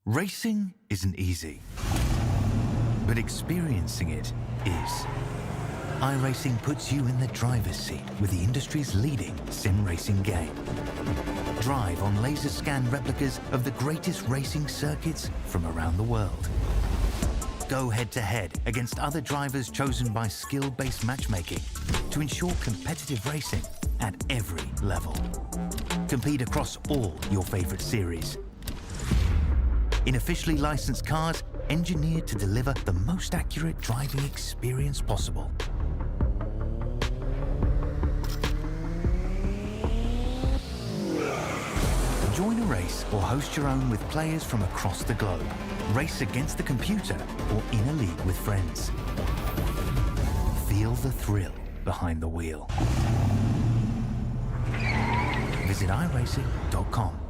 Racing isn't easy, but experiencing it is. iRacing puts you in the driver's seat with the industry's leading sim racing game. Drive on laser scan replicas of the greatest racing circuits from around the world. Go head-to-head against other drivers chosen by skill-based matchmaking to ensure competitive racing at every level. Compete across all your favorite series. In officially licensed cars, engineered to deliver the most accurate driving experience possible. Join a race or host your own with players from across the globe. Race against the computer or in a league with friends. Feel the thrill behind the wheel. Visit iRacing.com.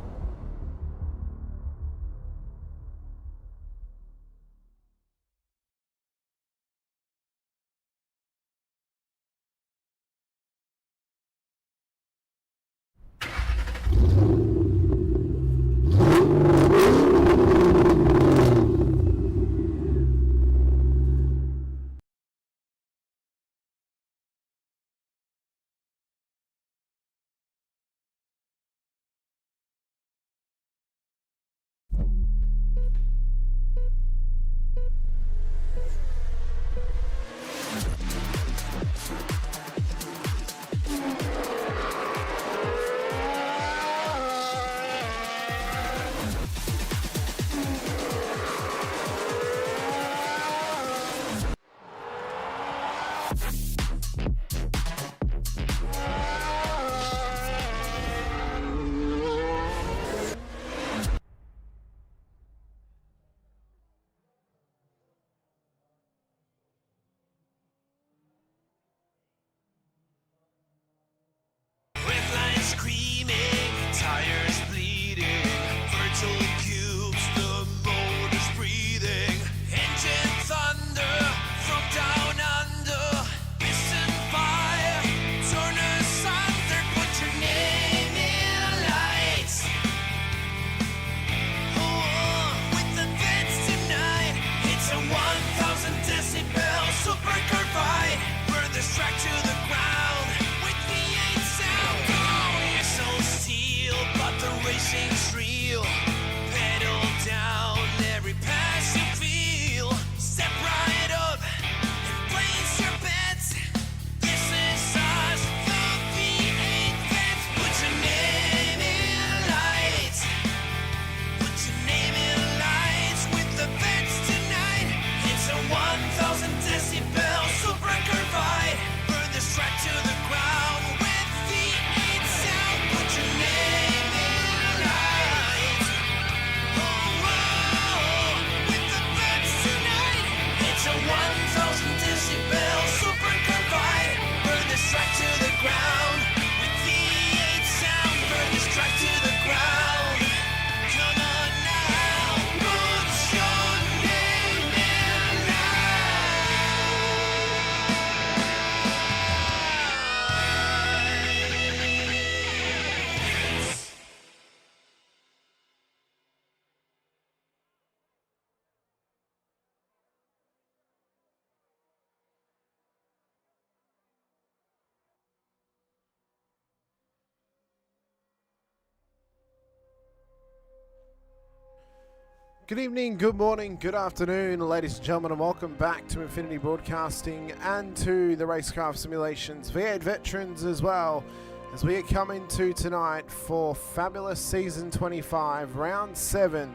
Good evening, good morning, good afternoon, ladies and gentlemen, and welcome back to Infinity Broadcasting and to the Racekraft Simulations V8 Veterans as well, as we are coming to tonight for fabulous Season 25, Round 7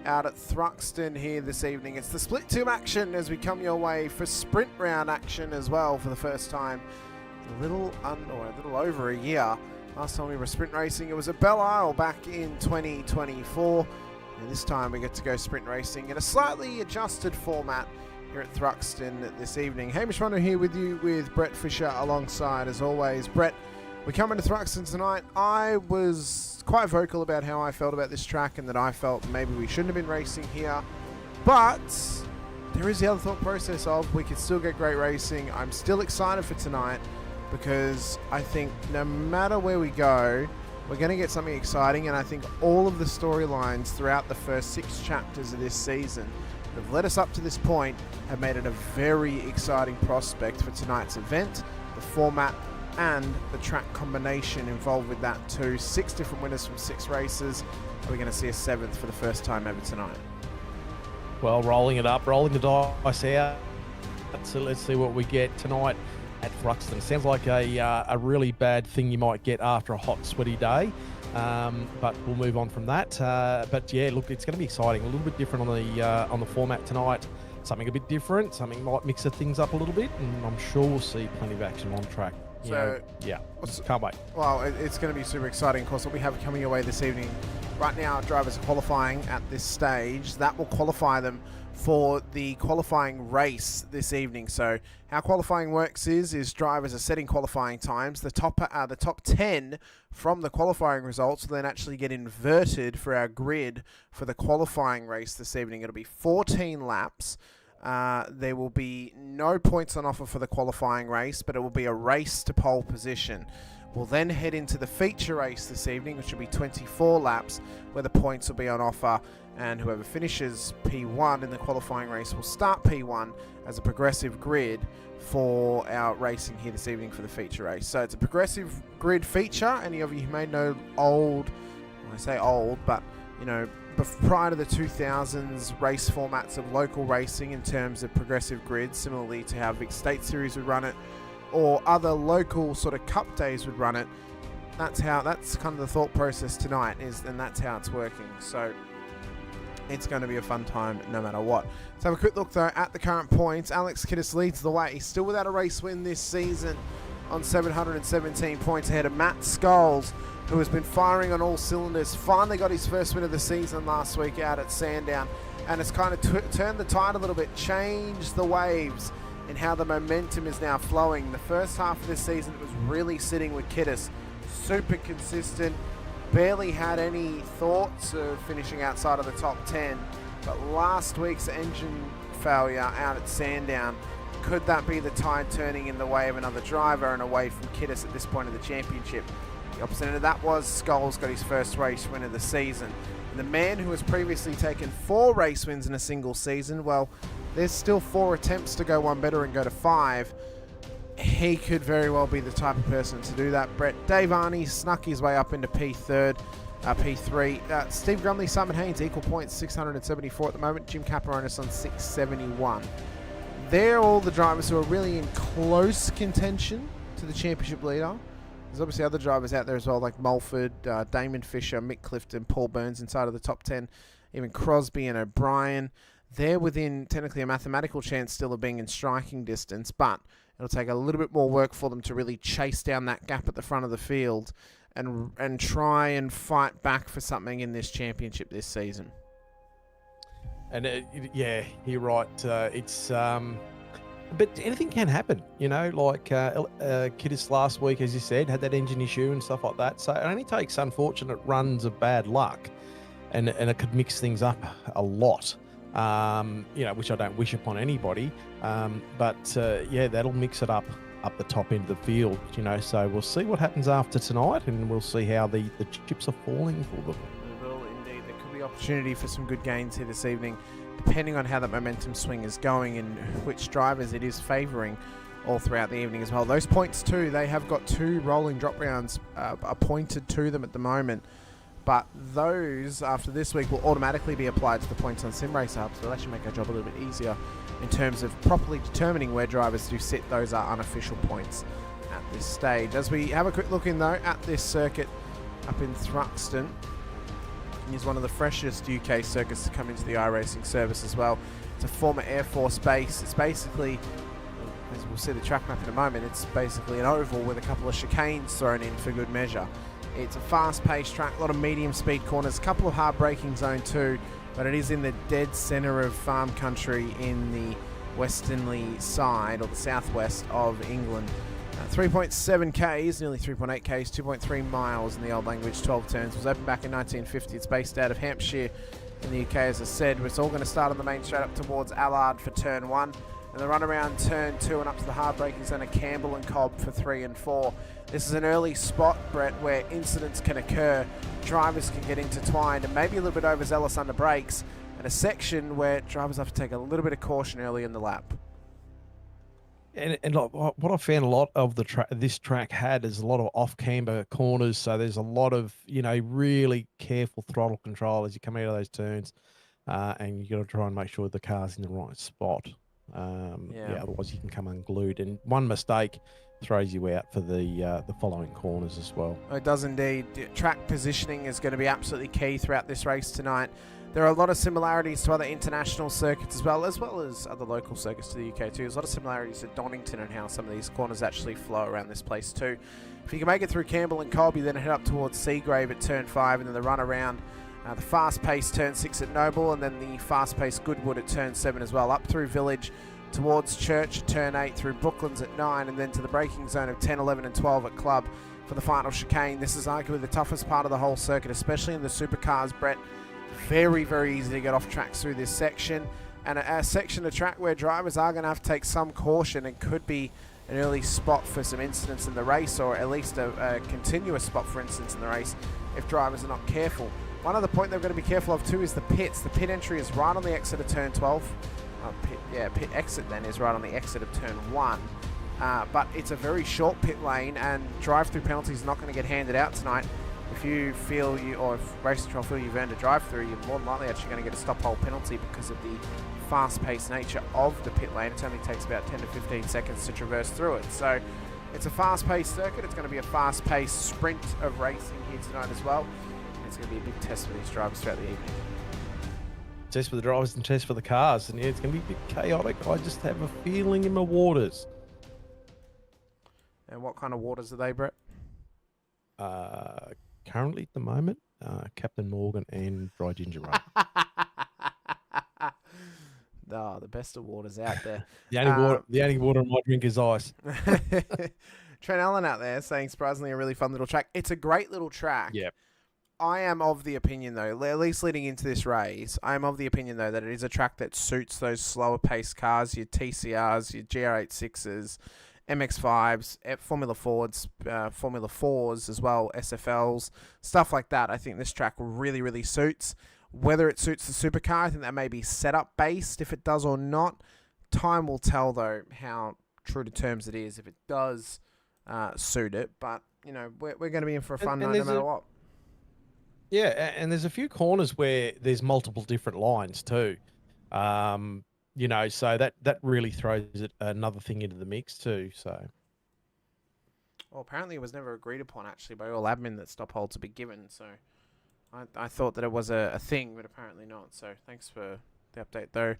out at Thruxton here this evening. It's the split team action as we come your way for sprint round action as well for the first time. A little over a year. Last time we were sprint racing, it was at Belle Isle back in 2024. And this time we get to go sprint racing in a slightly adjusted format here at Thruxton this evening. Hamish Munro here with you with Brett Fisher alongside as always. Brett, we come into Thruxton tonight. I was quite vocal about how I felt about this track and that I felt maybe we shouldn't have been racing here. But there is the other thought process of we could still get great racing. I'm still excited for tonight because I think no matter where we go, we're going to get something exciting, and I think all of the storylines throughout the first 6 chapters of this season that have led us up to this point have made it a very exciting prospect for tonight's event, the format, and the track combination involved with that too. 6 different winners from 6 races. We're going to see a 7th for the first time ever tonight. Well, rolling it up, rolling the dice out. So let's see what we get tonight at Thruxton. Sounds like a really bad thing you might get after a hot, sweaty day. But we'll move on from that. But yeah, look, it's going to be exciting. A little bit different on the format tonight. Something a bit different. Something might mix the things up a little bit, and I'm sure we'll see plenty of action on track. Yeah, can't wait. Well, it's going to be super exciting. Of course, what we have coming your way this evening. Right now, drivers are qualifying at this stage. That will qualify them for the qualifying race this evening. So how qualifying works is drivers are setting qualifying times. The top 10 from the qualifying results will then actually get inverted for our grid for the qualifying race this evening. It'll be 14 laps. There will be no points on offer for the qualifying race, but it will be a race to pole position. We'll then head into the feature race this evening, which will be 24 laps, where the points will be on offer, and whoever finishes P1 in the qualifying race will start P1 as a progressive grid for our racing here this evening for the feature race. So it's a progressive grid feature. Any of you who may know I say old, but you know, prior to the 2000s race formats of local racing in terms of progressive grids, similarly to how Vic State Series would run it, or other local sort of cup days would run it. That's kind of the thought process tonight and that's how it's working. So it's going to be a fun time no matter what. Let's have a quick look though at the current points. Alex Kiddis leads the way. He's still without a race win this season on 717 points ahead of Matt Scholes, who has been firing on all cylinders. Finally got his first win of the season last week out at Sandown, and it's kind of turned the tide a little bit, changed the waves in how the momentum is now flowing. The first half of this season was really sitting with Kiddis. Super consistent, barely had any thoughts of finishing outside of the top 10. But last week's engine failure out at Sandown, could that be the tide turning in the way of another driver and away from Kiddis at this point of the championship? The opposite end of that was Scholes got his first race win of the season. And the man who has previously taken 4 race wins in a single season, well, there's still 4 attempts to go one better and go to 5. He could very well be the type of person to do that. Dave Arney snuck his way up into P3. Steve Grumley, Simon Haynes, equal points, 674 at the moment. Jim Caparonis on 671. They're all the drivers who are really in close contention to the championship leader. There's obviously other drivers out there as well, like Mulford, Damon Fisher, Mick Clifton, Paul Burns inside of the top 10, even Crosby and O'Brien. They're within technically a mathematical chance still of being in striking distance, but it'll take a little bit more work for them to really chase down that gap at the front of the field and try and fight back for something in this championship this season. And yeah, you're right. But anything can happen, you know, like Kiddis last week, as you said, had that engine issue and stuff like that. So it only takes unfortunate runs of bad luck and it could mix things up a lot, you know, which I don't wish upon anybody. But yeah, that'll mix it up the top end of the field, you know. So we'll see what happens after tonight and we'll see how the chips are falling for them. There will indeed. There could be opportunity for some good gains here this evening, depending on how that momentum swing is going and which drivers it is favouring all throughout the evening as well. Those points too, they have got 2 rolling drop rounds appointed to them at the moment, but those after this week will automatically be applied to the points on Sim Race Hub, so it'll actually make our job a little bit easier in terms of properly determining where drivers do sit. Those are unofficial points at this stage. As we have a quick look in though at this circuit up in Thruxton, is one of the freshest UK circuits to come into the iRacing service as well. It's a former Air Force base. It's basically, as we'll see the track map in a moment, it's basically an oval with a couple of chicanes thrown in for good measure. It's a fast-paced track, a lot of medium speed corners, a couple of hard braking zone too, but it is in the dead centre of farm country in the westernly side or the southwest of England. 3.7 Ks, nearly 3.8 Ks, 2.3 miles in the old language, 12 turns. It was opened back in 1950. It's based out of Hampshire in the UK, as I said. It's all going to start on the main straight up towards Allard for turn 1. And the run around turn 2 and up to the hard braking zone of Campbell and Cobb for 3 and 4. This is an early spot, Brett, where incidents can occur, drivers can get intertwined and maybe a little bit overzealous under brakes, and a section where drivers have to take a little bit of caution early in the lap. And what I found a lot of this track had is a lot of off-camber corners, so there's a lot of, you know, really careful throttle control as you come out of those turns, and you got to try and make sure the car's in the right spot. Yeah, otherwise you can come unglued, and one mistake throws you out for the following corners as well. It does indeed. Track positioning is going to be absolutely key throughout this race tonight. There are a lot of similarities to other international circuits as well as other local circuits to the UK too. There's a lot of similarities to Donington and how some of these corners actually flow around this place too. If you can make it through Campbell and Cobb, you then head up towards Seagrave at turn 5, and then the run around the fast-paced turn 6 at Noble, and then the fast-paced Goodwood at turn 7 as well, up through Village towards Church at turn 8, through Brooklands at 9, and then to the braking zone of 10, 11 and 12 at Club for the final chicane. This is arguably the toughest part of the whole circuit, especially in the supercars, Brett. Very, very easy to get off tracks through this section, and a section of track where drivers are going to have to take some caution and could be an early spot for some incidents in the race, or at least a continuous spot for incidents in the race if drivers are not careful. One other point they're going to be careful of too is the pits. The pit entry is right on the exit of turn 12. Pit exit then is right on the exit of turn 1. But it's a very short pit lane, and drive-through penalties are not going to get handed out tonight. If you feel or if race control feel you've earned a drive-through, you're more than likely actually going to get a stop-hole penalty because of the fast-paced nature of the pit lane. It only takes about 10 to 15 seconds to traverse through it. So it's a fast-paced circuit. It's going to be a fast-paced sprint of racing here tonight as well. It's going to be a big test for these drivers throughout the evening. Test for the drivers and test for the cars, and yeah, it's going to be a bit chaotic. I just have a feeling in my waters. And what kind of waters are they, Brett? Currently at the moment, Captain Morgan and Dry Ginger Ale. Oh, the best of waters out there. the only water in my drink is ice. Trent Allen out there saying surprisingly a really fun little track. It's a great little track. Yeah. I am of the opinion, though, at least leading into this race, I am of the opinion, though, that it is a track that suits those slower paced cars, your TCRs, your GR86s, MX5s, Formula Fords, Formula 4s as well, SFLs, stuff like that. I think this track really, really suits. Whether it suits the supercar, I think that may be setup based. If it does or not, time will tell, though, how true to terms it is if it does suit it. But, you know, we're going to be in for a fun night no matter what. Yeah, and there's a few corners where there's multiple different lines too. You know, so that really throws another thing into the mix too. So, well, apparently it was never agreed upon actually by all admin that stop holds would be given. So, I thought that it was a thing, but apparently not. So, thanks for the update though.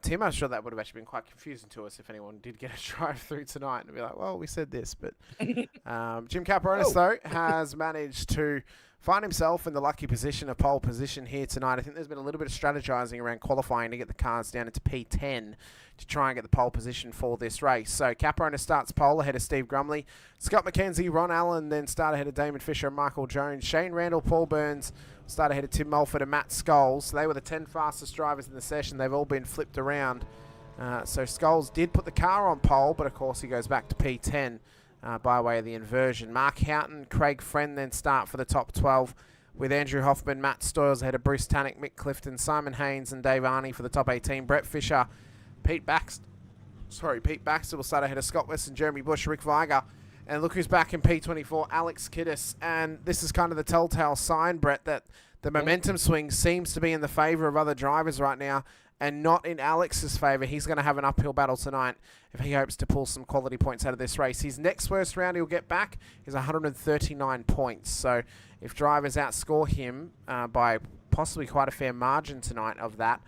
Tim, I'm sure that would have actually been quite confusing to us if anyone did get a drive-through tonight and be like, well, we said this. But Jim Caperonis, though, has managed to find himself in the lucky position of pole position here tonight. I think there's been a little bit of strategizing around qualifying to get the cars down into P10 to try and get the pole position for this race. So Caperonis starts pole ahead of Steve Grumley. Scott McKenzie, Ron Allen then start ahead of Damon Fisher and Michael Jones. Shane Randall, Paul Burns start ahead of Tim Mulford and Matt Scholes. So they were the 10 fastest drivers in the session. They've all been flipped around. So Scholes did put the car on pole, but of course he goes back to P10. By way of the inversion. Mark Houghton, Craig Friend then start for the top 12 with Andrew Hoffman, Matt Stoyles ahead of Bruce Tannick, Mick Clifton, Simon Haynes and Dave Arney for the top 18. Brett Fisher, Pete Baxter will start ahead of Scott West and Jeremy Bush, Rick Viger. And look who's back in P24, Alex Kiddis. And this is kind of the telltale sign, Brett, that the momentum swing seems to be in the favour of other drivers right now and not in Alex's favour. He's going to have an uphill battle tonight if he hopes to pull some quality points out of this race. His next worst round he'll get back is 139 points. So if drivers outscore him by possibly quite a fair margin tonight of that,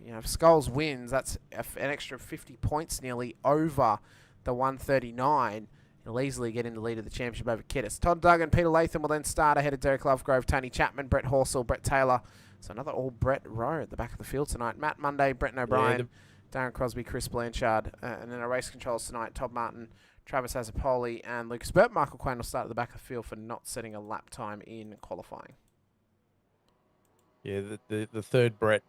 you know, if Scholes wins, that's an extra 50 points nearly over the 139. He'll easily get in the lead of the championship over Kiddis. Todd Duggan, Peter Latham will then start ahead of Derek Lovegrove, Tony Chapman, Brett Horsell, Brett Taylor. So another all Brett row at the back of the field tonight. Matt Monday, Brett O'Brien, Darren Crosby, Chris Blanchard. And then our race controls tonight, Todd Martin, Travis Hazapoli, and Lucas Burt. Michael Quain will start at the back of the field for not setting a lap time in qualifying. Yeah, the third Brett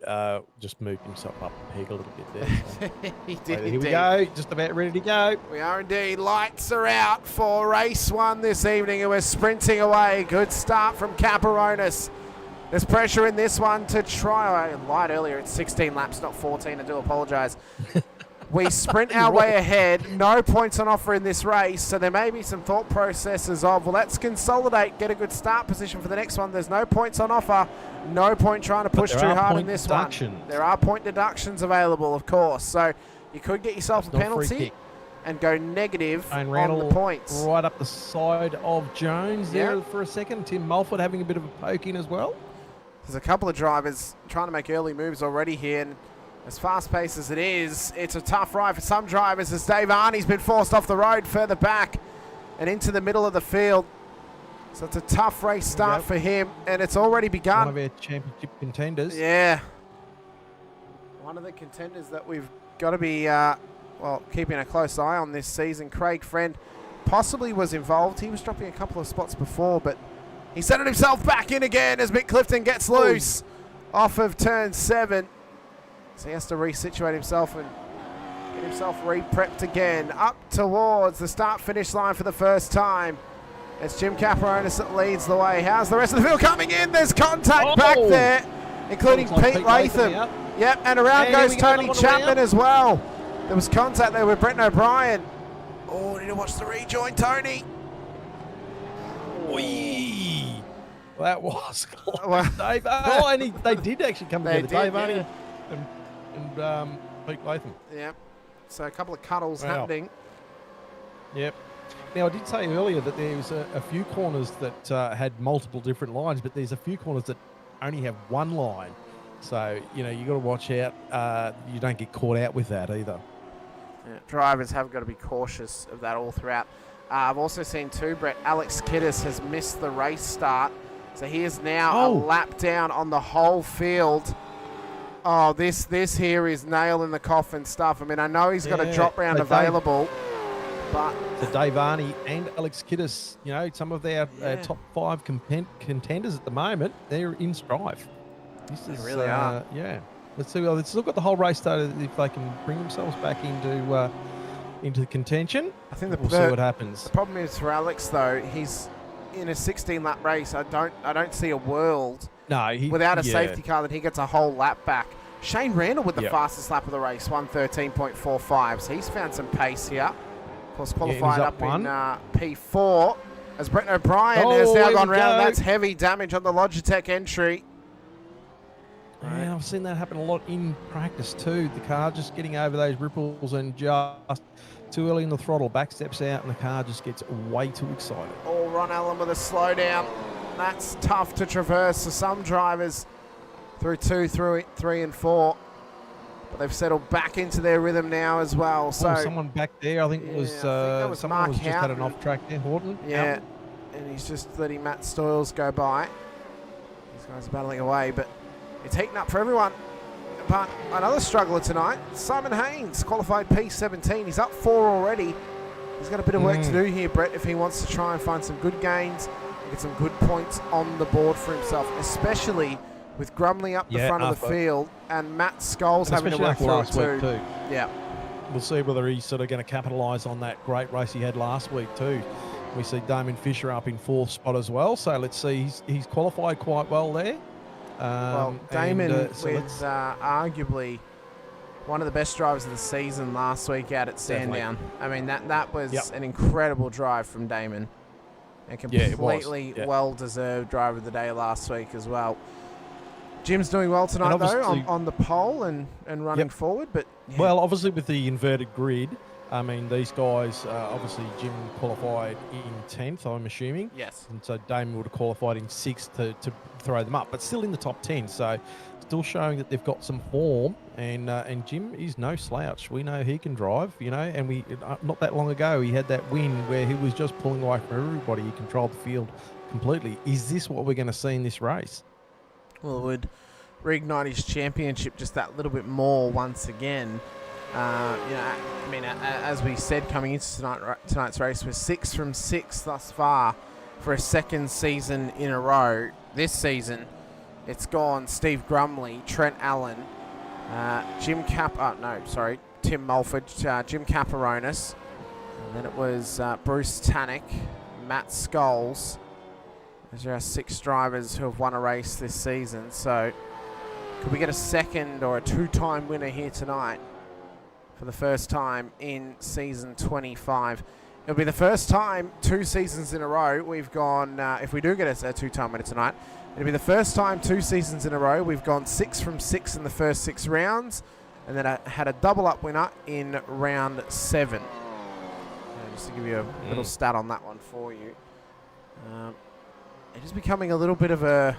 just moved himself up the peg a little bit there. So. He did Here indeed. we go, just about ready to go. We are indeed. Lights are out for race 1 this evening, and we're sprinting away. Good start from Caperonis. There's pressure in this one to try. I lied earlier. It's 16 laps, not 14. I do apologise. We sprint our way ahead. No points on offer in this race, so there may be some thought processes of, well, let's consolidate, get a good start position for the next one. There's no points on offer. No point trying to push too hard in this one. There are point deductions available, of course, so you could get yourself a penalty and go negative on the points. Right up the side of Jones there for a second. Tim Mulford having a bit of a poke in as well. There's a couple of drivers trying to make early moves already here, and as fast-paced as it is, it's a tough ride for some drivers as Dave Arney's been forced off the road further back and into the middle of the field. So it's a tough race start for him, and it's already begun. One of our championship contenders. Yeah. One of the contenders that we've got to be, keeping a close eye on this season. Craig Friend possibly was involved. He was dropping a couple of spots before, but he settled himself back in again as Mick Clifton gets loose off of turn 7. So he has to resituate himself and get himself re-prepped again. Up towards the start-finish line for the first time. It's Jim Caperonis that leads the way. How's the rest of the field coming in? There's contact back there, including Pete Latham. Yep, and around goes Tony Chapman as well. There was contact there with Brenton O'Brien. Oh, need to watch the rejoin, Tony. Whee! That was close, Dave. And they did actually come together. Dave Arney and Pete Latham. Yep. So a couple of cuddles happening. Yep. Now, I did say earlier that there was a few corners that had multiple different lines, but there's a few corners that only have one line. So, you got to watch out. You don't get caught out with that either. Yeah, drivers have got to be cautious of that all throughout. I've also seen too, Brett, Alex Kiddis has missed the race start. So he is now a lap down on the whole field. Oh, this here is nail in the coffin stuff. I mean, I know he's got a drop round available, but... So Dave Arney and Alex Kiddis, some of our top 5 contenders at the moment, they're in strife. They really are. Yeah. Let's see. Let's look at the whole race started if they can bring themselves back into contention. I think we'll see what happens. The problem is for Alex though, he's in a 16-lap race. I don't see a world without a safety car that he gets a whole lap back. Shane Randall with the fastest lap of the race, 1:13.45. So he's found some pace here. Of course, qualified up in P4 as Brenton O'Brien has now gone round. That's heavy damage on the Logitech entry. Yeah, I've seen that happen a lot in practice too. The car just getting over those ripples and just too early in the throttle, back steps out and the car just gets way too excited. Oh, Ron Allen with a slowdown. That's tough to traverse for some drivers through 2, 3 and 4. But they've settled back into their rhythm now as well. So someone back there, I think it was someone Mark was just had an off track there, Horton. Yeah, Houghton. And he's just letting Matt Stoyles go by. These guys are battling away, but it's heating up for everyone. But another struggler tonight, Simon Haynes, qualified P17. He's up 4 already. He's got a bit of work to do here, Brett, if he wants to try and find some good gains and get some good points on the board for himself, especially with Grumley up the front of the field and Matt Scholes having to work through it too. Yeah. We'll see whether he's sort of going to capitalise on that great race he had last week too. We see Damon Fisher up in 4th spot as well. So let's see, he's qualified quite well there. Damon with arguably one of the best drivers of the season last week out at Sandown. I mean, that was an incredible drive from Damon. And completely well-deserved driver of the day last week as well. Jim's doing well tonight, though, on the pole and running forward. But well, obviously with the inverted grid, I mean, these guys, obviously Jim qualified in 10th, I'm assuming. Yes. And so Damon would have qualified in 6th to throw them up, but still in the top 10. So still showing that they've got some form. And Jim is no slouch. We know he can drive, and we not that long ago he had that win where he was just pulling away from everybody. He controlled the field completely. Is this what we're going to see in this race? Well, it would reignite his championship just that little bit more once again. As we said, coming into tonight's race, we're 6 from 6 thus far for a second season in a row this season it's gone Steve Grumley, Trent Allen, Tim Mulford, Jim Caparonis. And then it was Bruce Tannick, Matt Scholes. Those are our 6 drivers who have won a race this season. So could we get a second or a 2-time winner here tonight for the first time in season 25? It'll be the first time 2 seasons in a row we've gone, if we do get a 2-time winner tonight, it'll be the first time 2 seasons in a row we've gone 6 from 6 in the first 6 rounds, and then I had a double-up winner in round 7. Just to give you a little stat on that one for you. It is becoming a little bit of a,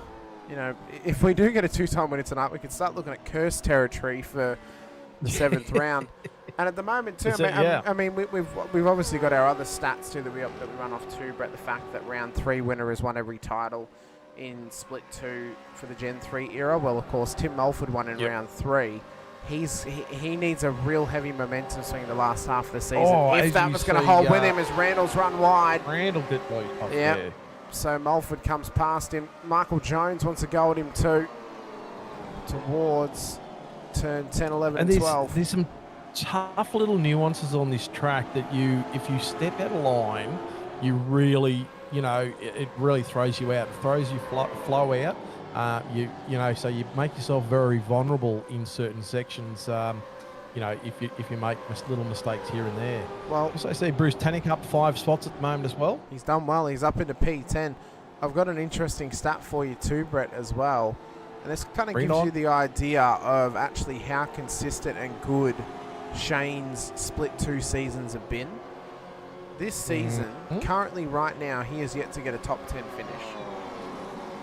if we do get a 2-time winner tonight, we could start looking at curse territory for the 7th round. And at the moment too, we've obviously got our other stats too that we run off too, Brett. The fact that round 3 winner has won every title in Split 2 for the Gen 3 era. Well, of course, Tim Mulford won in round 3. He needs a real heavy momentum swing the last half of the season. If that was going to hold with him as Randall's run wide. Randall did lead off there. So Mulford comes past him. Michael Jones wants to go at him too. Towards turn 10, 11, and 12. There's some tough little nuances on this track that if you step out of line, you really, it really throws you out. It throws you flow out. So you make yourself very vulnerable in certain sections. If you make little mistakes here and there. Well, so I see Bruce Tannick up 5 spots at the moment as well. He's done well. He's up into P10. I've got an interesting stat for you too, Brett, as well. And this kind of gives you the idea of actually how consistent and good Shane's Split 2 seasons have been. This season, currently right now, he has yet to get a top 10 finish.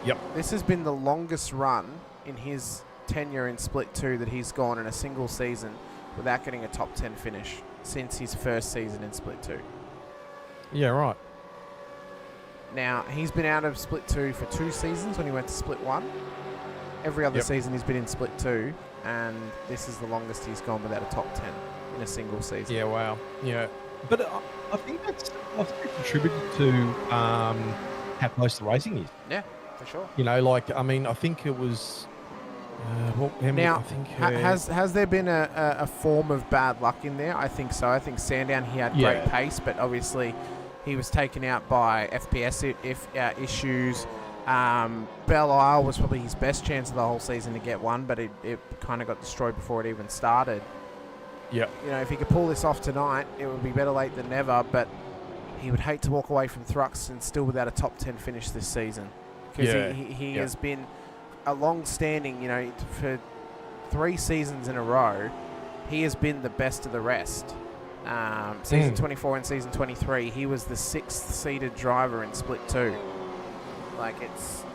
Yep. This has been the longest run in his tenure in Split 2 that he's gone in a single season without getting a top 10 finish since his first season in Split 2. Yeah, right. Now, he's been out of Split 2 for 2 seasons when he went to Split 1. Every other season he's been in Split 2, and this is the longest he's gone without a top 10 in a single season. Yeah, wow. Yeah. But I think that's contributed to how close the racing is. Yeah, for sure. I think it was... has there been a form of bad luck in there? I think so. I think Sandown, he had great pace, but obviously he was taken out by FPS issues. Belle Isle was probably his best chance of the whole season to get one, but it kind of got destroyed before it even started. Yeah. If he could pull this off tonight, it would be better late than never, but he would hate to walk away from Thruxton still without a top 10 finish this season. Because he has been a long-standing, for 3 seasons in a row, he has been the best of the rest. Season 24 and season 23, he was the 6th seeded driver in Split 2.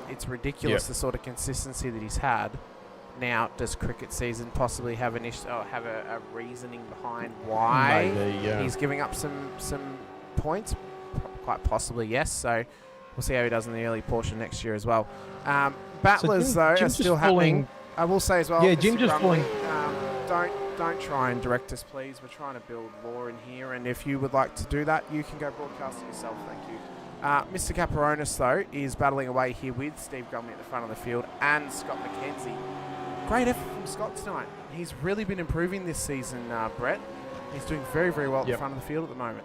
It's ridiculous the sort of consistency that he's had. Now, does cricket season possibly have an issue or have a reasoning behind why he's giving up some points? Quite possibly, yes. So we'll see how he does in the early portion next year as well. Battlers, though, are still happening. I will say as well. Yeah, Jim just pulling. Don't try and direct us, please. We're trying to build law in here, and if you would like to do that, you can go broadcast it yourself. Thank you. Mr. Caparonis, though, is battling away here with Steve Grumley at the front of the field and Scott McKenzie. Great effort from Scott tonight. He's really been improving this season, Brett. He's doing very, very well at the front of the field at the moment.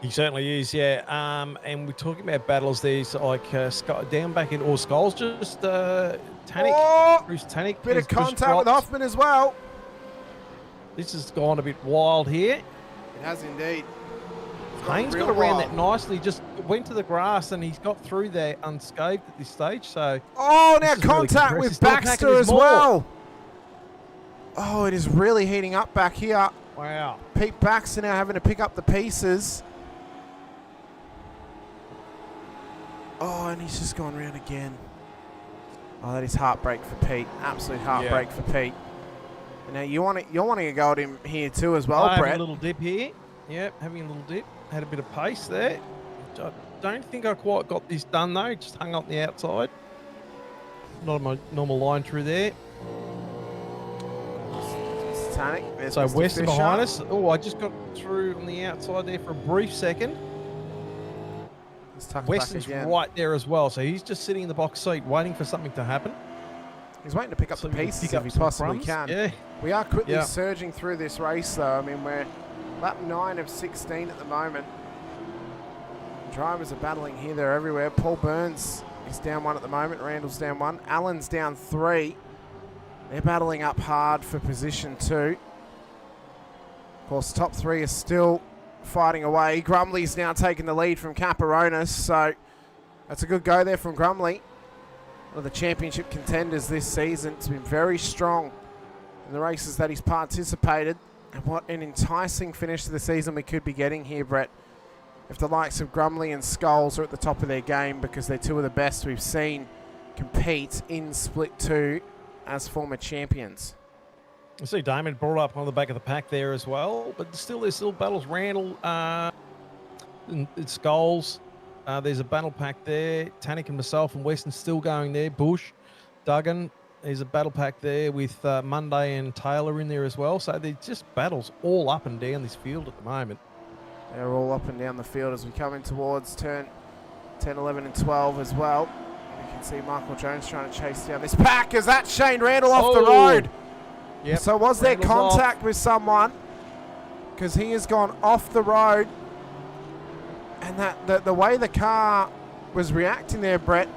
He certainly is, yeah. And we're talking about battles there. So like Scott down back in, or Scholes, just Tannick, Bruce Tannick. Bit of contact with Hoffman as well. This has gone a bit wild here. It has indeed. Haynes got around that nicely, just went to the grass, and he's got through there unscathed at this stage. So now contact with Baxter as well. Oh, it is really heating up back here. Wow. Pete Baxter now having to pick up the pieces. Oh, and he's just gone round again. Oh, that is heartbreak for Pete. Absolute heartbreak for Pete. And now you're wanting to go at him here too as well, Brett. Having a little dip here. Yep, having a little dip. Had a bit of pace there. I don't think I quite got this done though. Just hung up the outside. Not my normal line through there. There's so Mr. Weston Fisher behind us. Oh, I just got through on the outside there for a brief second. Let's tuck it back Weston's again. right there as well, so he's just sitting in the box seat waiting for something to happen. He's waiting to pick up So the he can pieces pick if up he some possibly crumbs. can. Yeah. We are quickly Yeah. surging through this race, though. I mean, we're lap 9 of 16 at the moment. Drivers are battling here, they're everywhere. Paul Burns is down 1 at the moment. Randall's down 1. Allen's down 3. They're battling up hard for position 2. Of course, top 3 are still fighting away. Grumley's now taking the lead from Caperonis, so that's a good go there from Grumley. One of the championship contenders this season. It's been very strong in the races that he's participated. And what an enticing finish to the season we could be getting here, Brett. If the likes of Grumley and Skulls are at the top of their game, because they're 2 of the best we've seen compete in Split 2 as former champions. I see Damon brought up on the back of the pack there as well, but still there's still battles. Randall, and Skulls. There's a battle pack there. Tannick and myself and Weston still going there. Bush, Duggan. There's a battle pack there with Monday and Taylor in there as well. So there's just battles all up and down this field at the moment. They're all up and down the field as we come in towards turn 10, 11 and 12 as well. You can see Michael Jones trying to chase down this pack. Is that Shane Randall off the road? Yep. So was there Randall's contact off. with someone? Because he has gone off the road. And the way the car was reacting there, Brett,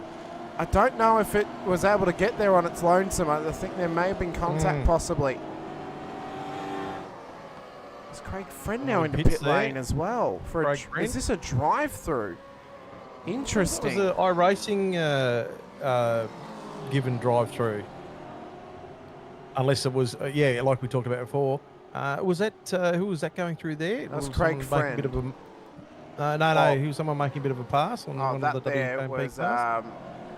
I don't know if it was able to get there on its lonesome. I think there may have been contact possibly. Is Craig Friend now into pit lane as well? Is this a drive-through? Interesting. It was an iRacing given drive-through. Unless it was, yeah, like we talked about before. Was that, who was that going through there? That was Was Craig someone making a bit of a, no, he was someone making a bit of a pass on one that of the there WMP was cars.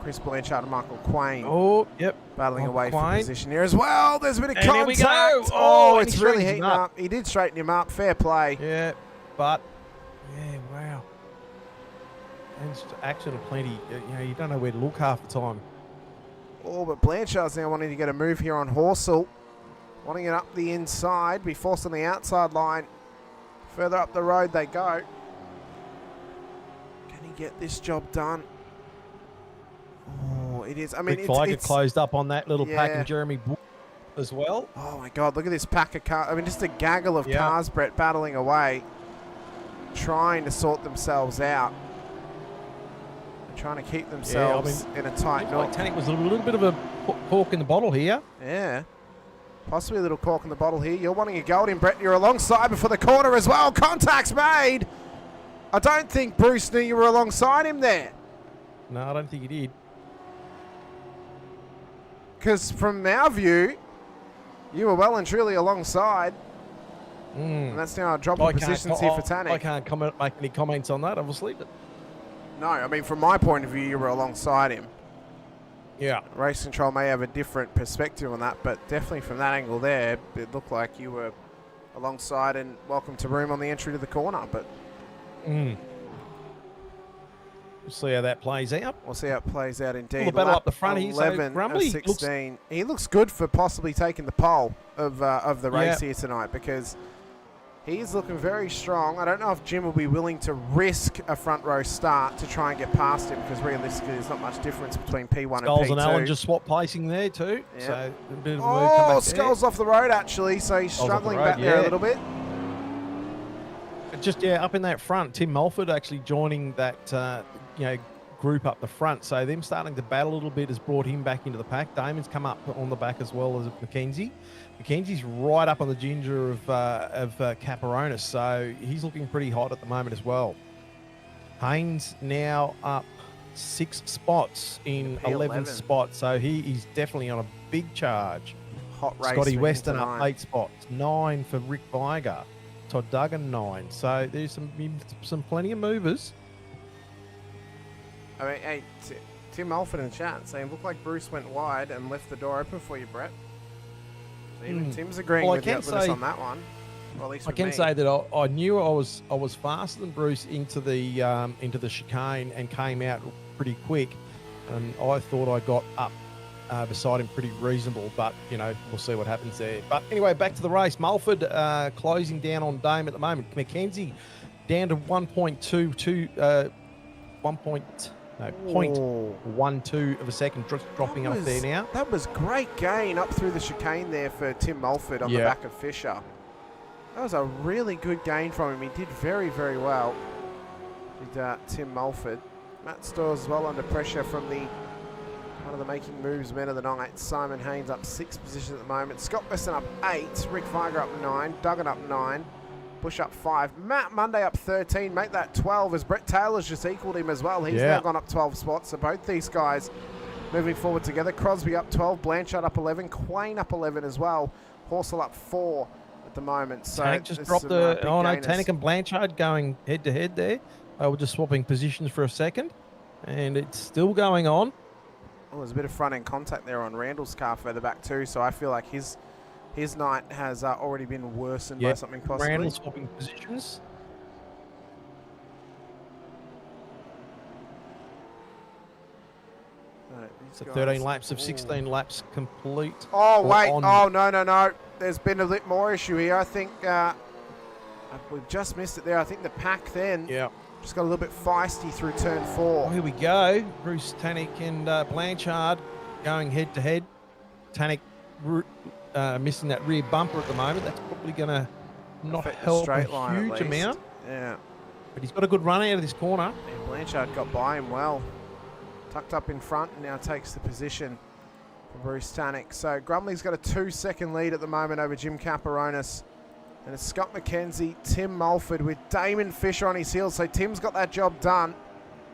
Chris Blanchard and Michael Quain. Oh, yep. Battling away Quain. for position here as well. There's a bit of And here contact. we go. Oh, And it's he really straightens heating him up. up. He did straighten him up. Fair play. Yeah, but, yeah, wow. And it's accident plenty. You don't know where to look half the time. Oh, but Blanchard's now wanting to get a move here on Horsell. Wanting it up the inside. Be forced on the outside line. Further up the road they go. Can he get this job done? Oh, it is. I mean, Rick Flyger it's closed up on that little pack yeah. and Jeremy Bull as well. Oh my God, look at this pack of cars. I mean, just a gaggle of cars, Brett, battling away. Trying to sort themselves out. They're trying to keep themselves in a tight knot. Tannick was a little bit of a cork in the bottle here. Yeah. Possibly a little cork in the bottle here. You're wanting a gold in, Brett. You're alongside before the corner as well. Contact's made. I don't think Bruce knew you were alongside him there. No, I don't think he did. Because from our view, you were well and truly alongside. And that's now a drop in positions here for Tannick. I can't make any comments on that, obviously. But No, I mean, from my point of view, you were alongside him. yeah. Race Control may have a different perspective on that, but definitely from that angle there, it looked like you were alongside and welcome to room on the entry to the corner. But We'll see how that plays out. we'll see how it plays out indeed. Well, the battle Lap up the front here, so 11 of Grumley 16. He looks good for possibly taking the pole of the race here tonight, because he's looking very strong. I don't know if Jim will be willing to risk a front row start to try and get past him, because realistically there's not much difference between P1 Skulls and P2. and Allen just swap placing there too. Yep. So a bit of a move come back Skulls off the road actually, so he's Skulls off the struggling road, back there a yeah. little bit. Just up in that front, Tim Mulford actually joining that group up the front. So them starting to battle a little bit has brought him back into the pack. Damon's come up on the back as well as Mackenzie. Mackenzie's right up on the ginger of Caperonis, so he's looking pretty hot at the moment as well. Haynes now up 6 spots in 11 spots, so he is definitely on a big charge. Hot race. Scotty for him Weston up tonight. 8 spots, 9 for Rick Viger, Todd Duggan 9. So there's some plenty of movers. I mean, hey, Tim Alford in the chat saying, looked like Bruce went wide and left the door open for you, Brett. So even Tim's agreeing with us on that one. Or at least I can say that I knew I was faster than Bruce into the chicane and came out pretty quick, and I thought I got up beside him pretty reasonable, but we'll see what happens there. But anyway, back to the race. Mulford closing down on Dame at the moment. Mackenzie down to 1.2 0.12 of a second, dropping off there now. That was great gain up through the chicane there for Tim Mulford on the back of Fisher. That was a really good gain from him. He did very, very well. Did Tim Mulford. Matt Stores as well under pressure from one of the making moves men of the night. Simon Haynes up 6 positions at the moment. Scott Weston up 8. Rick Viger up 9. Duggan up 9. Bush up 5. Matt Monday up 13. Make that 12 as Brett Taylor's just equalled him as well. He's now gone up 12 spots. So both these guys moving forward together. Crosby up 12. Blanchard up 11. Quain up 11 as well. Horsell up 4 at the moment. So Tank just dropped Tannick and Blanchard going head to head there. They were just swapping positions for a second. And it's still going on. Well, there's a bit of front end contact there on Randall's car further back too. So I feel like his night has already been worsened by something possibly. Randall swapping positions. So 13 laps of 16 laps complete. Oh, wait. Oh, no. There's been a bit more issue here. I think we've just missed it there. I think the pack then just got a little bit feisty through turn 4. Oh, here we go. Bruce Tannick and Blanchard going head to head. Tannick missing that rear bumper at the moment. That's probably going to not help a huge amount. Yeah. But he's got a good run out of this corner. And Blanchard got by him well. Tucked up in front and now takes the position for Bruce Tannick. So Grumley's got a 2-second lead at the moment over Jim Caparonis. And it's Scott McKenzie, Tim Mulford with Damon Fisher on his heels. So Tim's got that job done.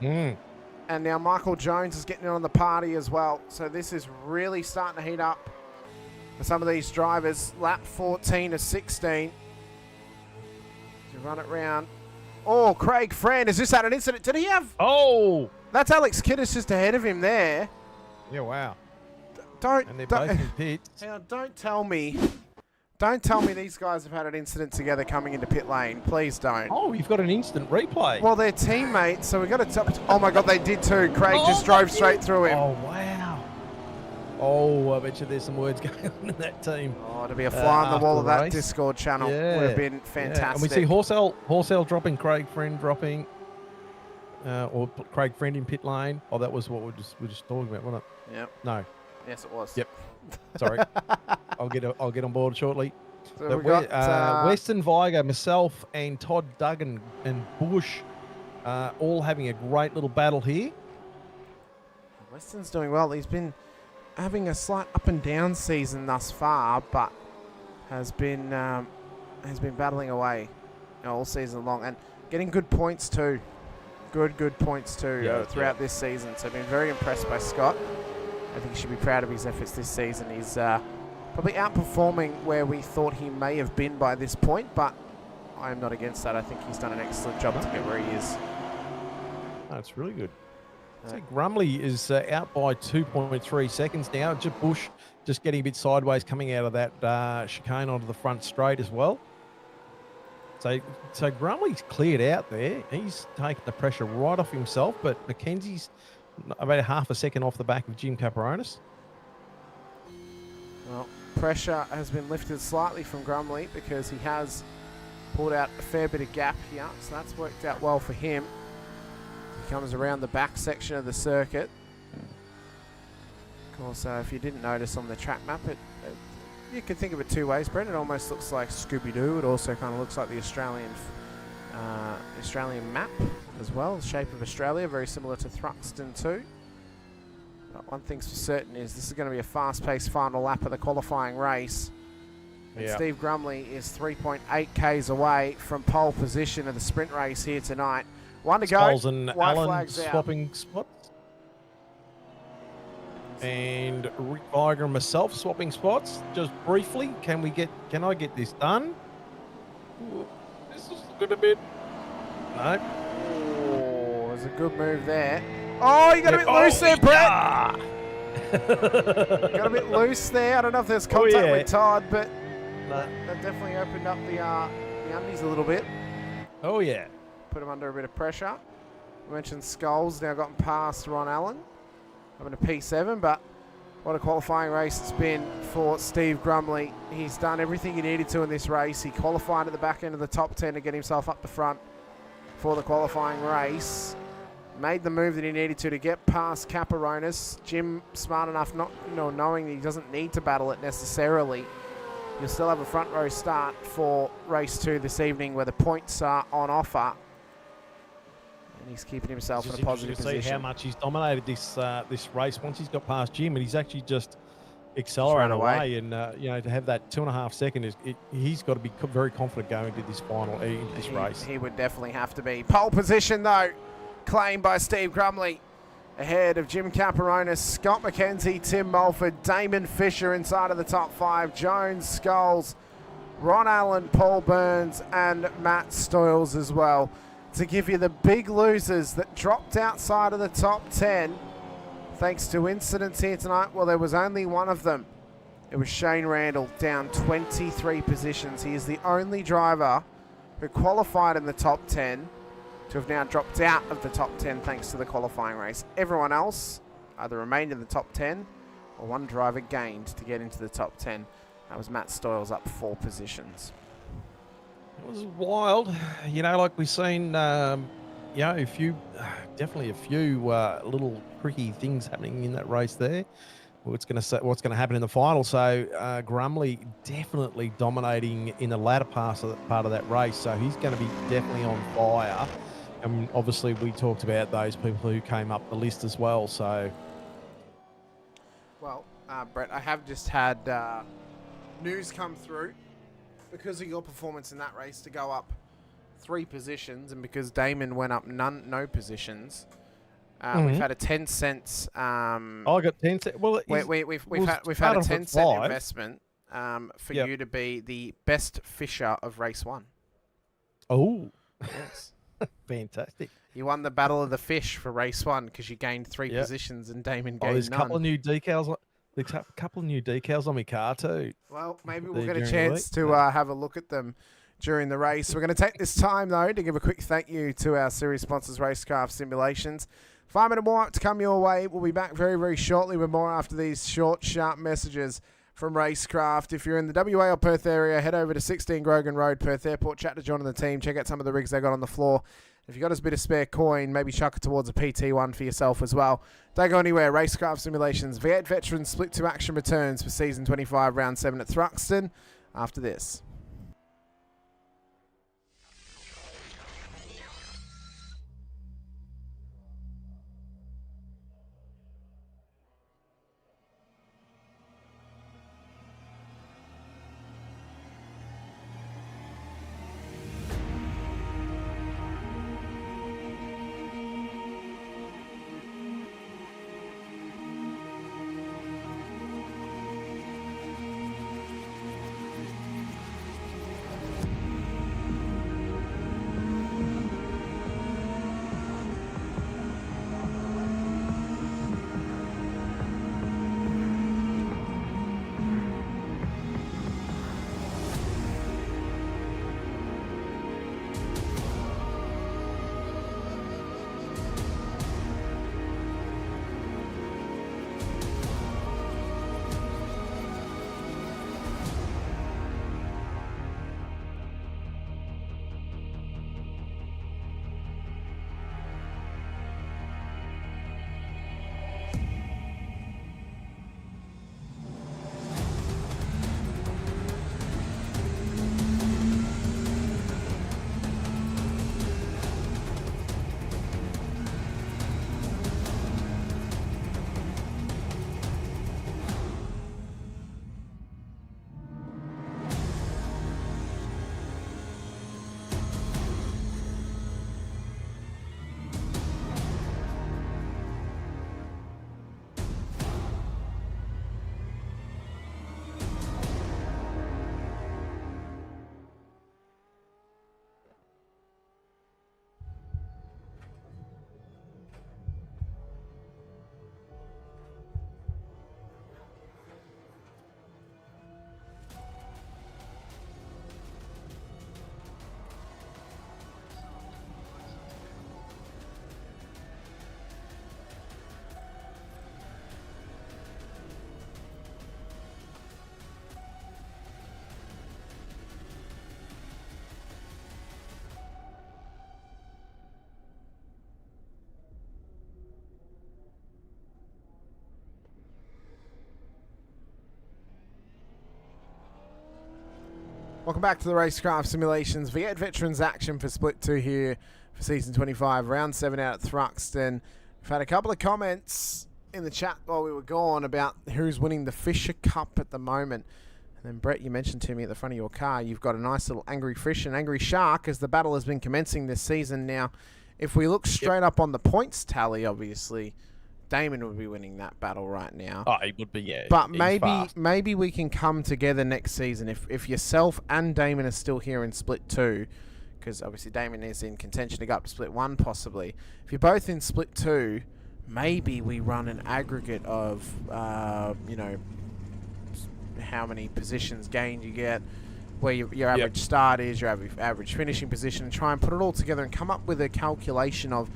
And now Michael Jones is getting in on the party as well. So this is really starting to heat up for some of these drivers. Lap 14 of 16. To run it round. Oh, Craig Friend has just had an incident. Did he have... Oh! That's Alex Kiddes just ahead of him there. Yeah, wow. And they're both in pits. Now, don't tell me these guys have had an incident together coming into pit lane. Please don't. Oh, you've got an instant replay. Well, they're teammates, so we've got to... Oh, my God, they did too. Craig just drove straight through him. Oh, wow. Oh, I bet you there's some words going on in that team. Oh, to be a fly on the wall of that Discord channel would have been fantastic. Yeah. And we see Horsell dropping, Craig Friend dropping, or Craig Friend in pit lane. Oh, that was what we're just talking about, wasn't it? Yep. No. Yes, it was. Yep. Sorry. I'll get on board shortly. So we've got Weston Viger, myself, and Todd Duggan and Bush all having a great little battle here. Weston's doing well. He's been having a slight up and down season thus far, but has been battling away all season long and getting good points too. Good points too throughout this season. So I've been very impressed by Scott. I think he should be proud of his efforts this season. He's probably outperforming where we thought he may have been by this point, but I am not against that. I think he's done an excellent job to get where he is. That's really good. So Grumley is out by 2.3 seconds now. Bush just getting a bit sideways coming out of that chicane onto the front straight as well. So Grumley's cleared out there. He's taken the pressure right off himself, but Mackenzie's about a half a second off the back of Jim Caparonis. Well, pressure has been lifted slightly from Grumley because he has pulled out a fair bit of gap here, so that's worked out well for him. He comes around the back section of the circuit. Of course, if you didn't notice on the track map, you could think of it two ways, Brent. It almost looks like Scooby-Doo. It also kind of looks like the Australian map as well, the shape of Australia, very similar to Thruxton too. But one thing's for certain is this is going to be a fast-paced final lap of the qualifying race. And Steve Grumley is 3.8 Ks away from pole position of the sprint race here tonight. One to go. Skulls and White Allen flags swapping spots. And Rick Viger and myself swapping spots. Just briefly, can I get this done? Ooh, this is looking a bit. No. Oh, there's a good move there. Oh, you got a bit loose there, Brett. Got a bit loose there. I don't know if there's contact with Todd, but that definitely opened up the undies a little bit. Oh, yeah. Put him under a bit of pressure. We mentioned Skulls now gotten past Ron Allen, having a P7, but what a qualifying race it's been for Steve Grumley. He's done everything he needed to in this race. He qualified at the back end of the top 10 to get himself up the front for the qualifying race. Made the move that he needed to get past Caparonis. Jim smart enough, not knowing that he doesn't need to battle it necessarily. You'll still have a front row start for race 2 this evening, where the points are on offer. And he's keeping himself in a positive position. See how much he's dominated this this race once he's got past Jim, and he's actually just accelerated away. And to have that 2.5 seconds, he's got to be very confident going into this race. He would definitely have to be. Pole position though, claimed by Steve Grumley, ahead of Jim Caparonis, Scott McKenzie, Tim Mulford, Damon Fisher inside of the top 5, Jones, Scholes, Ron Allen, Paul Burns, and Matt Stoyles as well, to give you the big losers that dropped outside of the top 10 thanks to incidents here tonight. Well, there was only one of them. It was Shane Randall, down 23 positions. He is the only driver who qualified in the top 10 to have now dropped out of the top 10 thanks to the qualifying race. Everyone else either remained in the top 10 or one driver gained to get into the top 10. That was Matt Stoyles, up 4 positions. It was wild, like we've seen, definitely a few little tricky things happening in that race there. What's going to happen in the final? So Grumley definitely dominating in the latter part of that race. So he's going to be definitely on fire. And obviously we talked about those people who came up the list as well. So, well, Brett, I have just had news come through. Because of your performance in that race to go up 3 positions, and because Damon went up no positions, we've had a 10 cents. I got 10 cents. Well, we've had a 10-cent investment for you to be the best fisher of race 1. Oh, yes, fantastic! You won the Battle of the Fish for race 1 because you gained 3 positions and Damon gained there's none. A couple of new decals. There's a couple of new decals on my car too. Well, maybe we'll get a chance to have a look at them during the race. We're going to take this time, though, to give a quick thank you to our series sponsors, Racecraft Simulations. 5-minute warm-up to come your way. We'll be back very, very shortly with more after these short, sharp messages from Racecraft. If you're in the WA or Perth area, head over to 16 Grogan Road, Perth Airport. Chat to John and the team. Check out some of the rigs they got on the floor. If you've got us a bit of spare coin, maybe chuck it towards a PT1 for yourself as well. Don't go anywhere. Racecraft Simulations V8 Veterans split to action returns for Season 25, Round 7 at Thruxton after this. Welcome back to the Racecraft Simulations V8 Veterans action for Split 2 here for Season 25, Round 7 out at Thruxton. We've had a couple of comments in the chat while we were gone about who's winning the Fisher Cup at the moment. And then, Brett, you mentioned to me at the front of your car, you've got a nice little angry fish and angry shark as the battle has been commencing this season. Now, if we look straight up on the points tally, obviously, Damon would be winning that battle right now. Oh, he would be, yeah. But maybe we can come together next season if yourself and Damon are still here in Split 2, because obviously Damon is in contention to go up to Split 1 possibly. If you're both in Split 2, maybe we run an aggregate of, you know, how many positions gained you get, where your average start is, your average finishing position, and try and put it all together and come up with a calculation of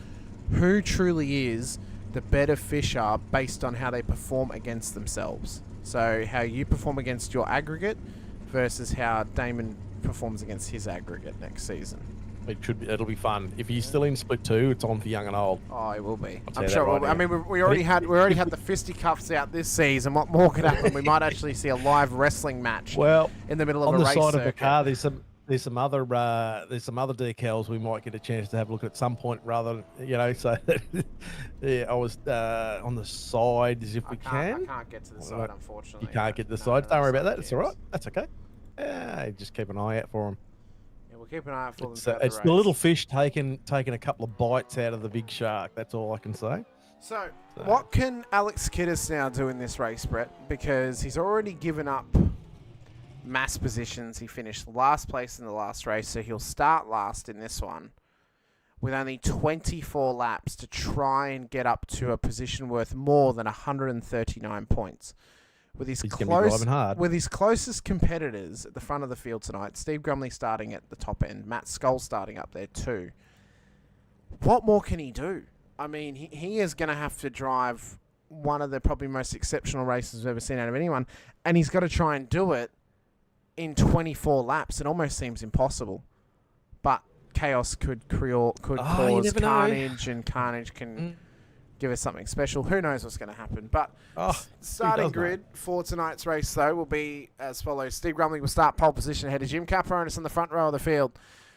who truly is the better fisher based on how they perform against themselves. So how you perform against your aggregate versus how Damon performs against his aggregate next season. It'll be fun. If he's still in Split 2, it's on for young and old. Oh, it will be. I'm sure. right, I mean, we already had the fisticuffs out this season. What more could happen? We might actually see a live wrestling match. Well, in the middle of on a the race side circuit. of the car, there's some other decals we might get a chance to have a look at some point. Rather, you know, so yeah, I was on the sides if we can. I can't get to the side, unfortunately. You can't get to the sides. Don't worry about that. It's all right. That's okay. Just keep an eye out for them. Yeah, we'll keep an eye out for It's, them. it's the little fish taking a couple of bites out of the big shark. That's all I can say. So, what can Alex Kiddis now do in this race, Brett? Because he's already given up mass positions. He finished last place in the last race, so he'll start last in this one with only 24 laps to try and get up to a position worth more than 139 points. With his closest competitors at the front of the field tonight, Steve Grumley starting at the top end, Matt Skull starting up there too. What more can he do? I mean, he is going to have to drive one of the probably most exceptional races we've ever seen out of anyone, and he's got to try and do it in 24 laps. It almost seems impossible, but chaos could cause carnage, and carnage can give us something special. Who knows what's going to happen? But starting grid for tonight's race, though, will be as follows. Steve Grumley will start pole position ahead of Jim Caparonis on the front row of the field.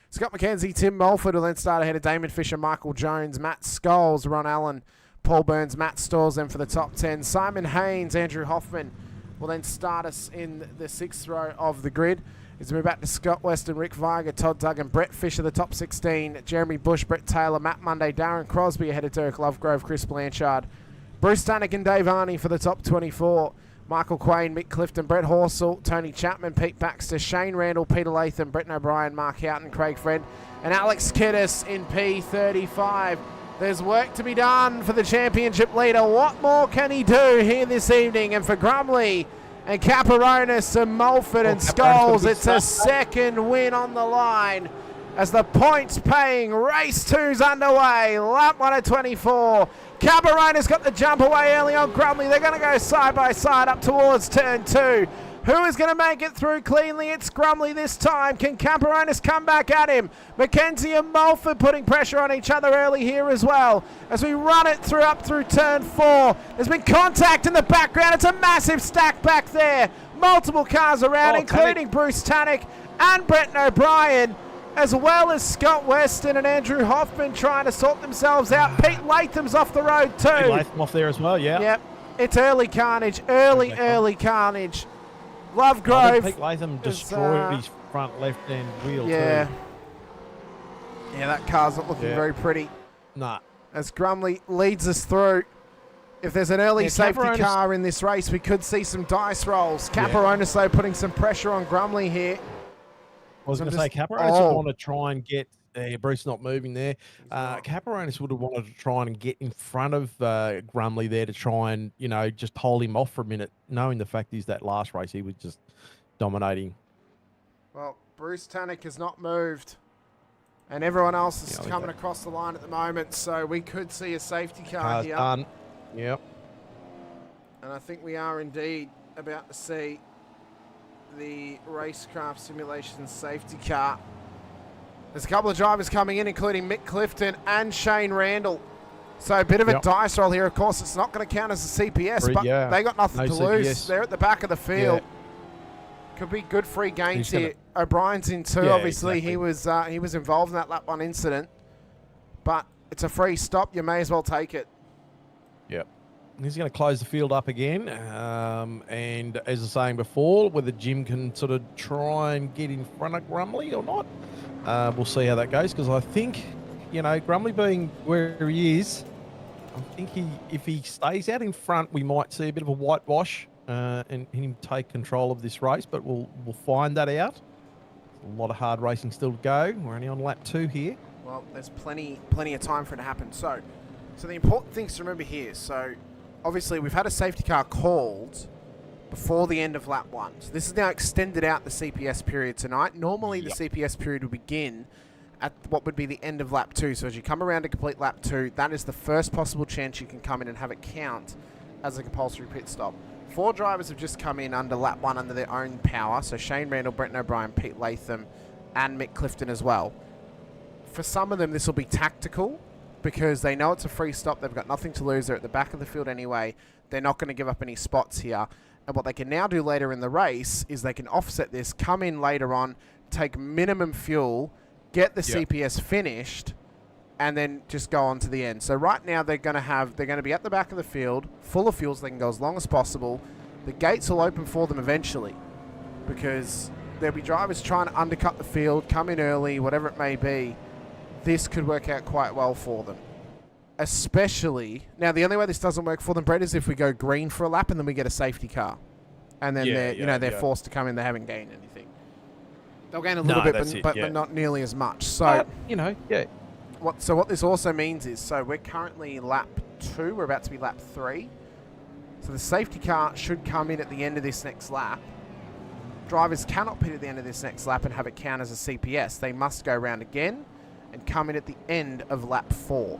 Scott McKenzie, Tim Mulford will then start ahead of Damon Fisher, Michael Jones, Matt Scholes, Ron Allen, Paul Burns, Matt Stalls then for the top 10. Simon Haynes, Andrew Hoffman will then start us in the 6th row of the grid. As we move back to Scott Weston, Rick Viger, Todd Duggan, Brett Fisher, the top 16, Jeremy Bush, Brett Taylor, Matt Monday, Darren Crosby ahead of Derek Lovegrove, Chris Blanchard, Bruce Stanek and Dave Arney for the top 24, Michael Quain, Mick Clifton, Brett Horsell, Tony Chapman, Pete Baxter, Shane Randall, Peter Latham, Brett O'Brien, Mark Houghton, Craig Fred, and Alex Kiddis in P35. There's work to be done for the championship leader. What more can he do here this evening? And for Grumley and Caparonis and Mulford and Scholes, it's a second win on the line as the points-paying race 2's underway. Lap 1 of 24. Caparonis got the jump away early on Grumley. They're going to go side by side up towards turn 2. Who is going to make it through cleanly? It's Grumley this time. Can Caparonis come back at him? Mackenzie and Mulford putting pressure on each other early here as well. As we run it up through turn 4. There's been contact in the background. It's a massive stack back there. Multiple cars around, including Bruce Tanek and Brett O'Brien, as well as Scott Weston and Andrew Hoffman trying to sort themselves out. Pete Latham's off the road too. Pete Latham off there as well, yeah. Yep. It's early carnage. Early carnage. Lovegrove. Pete Latham destroyed his front left-hand wheel too. Yeah, that car's not looking very pretty. Nah. As Grumley leads us through. If there's an early safety car in this race, we could see some dice rolls. Caparonis, though, putting some pressure on Grumley here. I was going to say, Caparonis would want to try and get... Bruce not moving there. Caparonis would have wanted to try and get in front of Grumley there to try and, you know, just hold him off for a minute, knowing the fact is that last race he was just dominating. Well, Bruce Tanek has not moved, and everyone else is coming across the line at the moment, so we could see a safety car here. Done. Yep. And I think we are indeed about to see the Racecraft Simulations safety car. There's a couple of drivers coming in, including Mick Clifton and Shane Randall. So a bit of a dice roll here. Of course, it's not going to count as a CPS, but they got nothing to lose. They're at the back of the field. Could be good free gains here. O'Brien's in too. Yeah, Obviously, exactly. he was involved in that lap 1 incident, but it's a free stop. You may as well take it. Yep. He's going to close the field up again. And as I was saying before, whether Jim can sort of try and get in front of Grumley or not, we'll see how that goes. Because I think, you know, Grumley being where he is, I think if he stays out in front, we might see a bit of a whitewash and him take control of this race. But we'll find that out. A lot of hard racing still to go. We're only on lap 2 here. Well, there's plenty of time for it to happen. So the important things to remember here. So obviously we've had a safety car called before the end of lap 1. So this is now extended out the CPS period tonight. Normally the CPS period would begin at what would be the end of lap 2. So as you come around to complete lap 2, that is the first possible chance you can come in and have it count as a compulsory pit stop. 4 drivers have just come in under lap 1 under their own power. So Shane Randall, Brenton O'Brien, Pete Latham, and Mick Clifton as well. For some of them, this will be tactical because they know it's a free stop. They've got nothing to lose. They're at the back of the field anyway. They're not going to give up any spots here. And what they can now do later in the race is they can offset this, come in later on, take minimum fuel, get the CPS finished, and then just go on to the end. So right now they're going to be at the back of the field, full of fuel so they can go as long as possible. The gates will open for them eventually because there'll be drivers trying to undercut the field, come in early, whatever it may be. This could work out quite well for them. Especially, now the only way this doesn't work for them, Brett, is if we go green for a lap and then we get a safety car. And then they're forced to come in, they haven't gained anything. They'll gain a little bit, but not nearly as much. So, what this also means is, so we're currently lap 2, we're about to be lap 3. So the safety car should come in at the end of this next lap. Drivers cannot pit at the end of this next lap and have it count as a CPS. They must go around again and come in at the end of lap 4.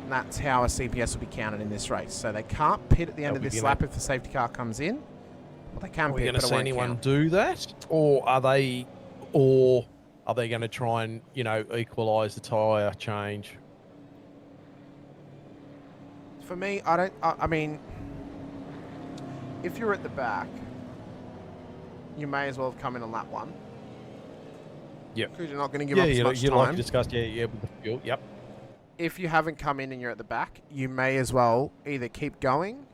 And that's how a CPS will be counted in this race. So they can't pit at the end of this lap if the safety car comes in. Well, they can pit, but it won't count. Are we going to see anyone do that? Or are they going to try and, equalise the tyre change? For me, I mean, if you're at the back, you may as well have come in on lap 1. Yep. Because you're not going to give up as much time. Like you discussed, with the fuel. Yep. If you haven't come in and you're at the back, you may as well either keep going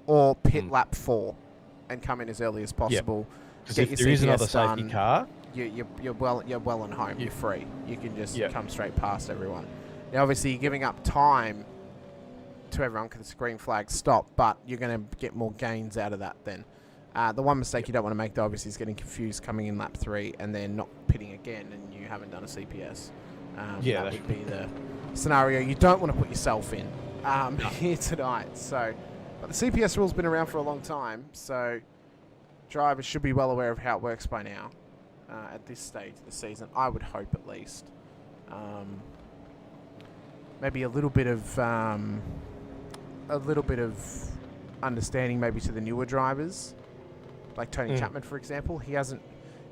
or pit lap 4 and come in as early as possible. Because if there is another safety car, you're well and home. You're free. You can just come straight past everyone. Now, obviously, you're giving up time to everyone because it's a green flag stop, but you're going to get more gains out of that then. The one mistake you don't want to make, though, obviously, is getting confused coming in lap 3 and then not pitting again and you haven't done a CPS. That would be the scenario you don't want to put yourself in here tonight. So, but the CPS rule's been around for a long time, so drivers should be well aware of how it works by now at this stage of the season. I would hope, at least. Maybe a little bit of understanding, maybe to the newer drivers. Like Tony Chapman, for example, he hasn't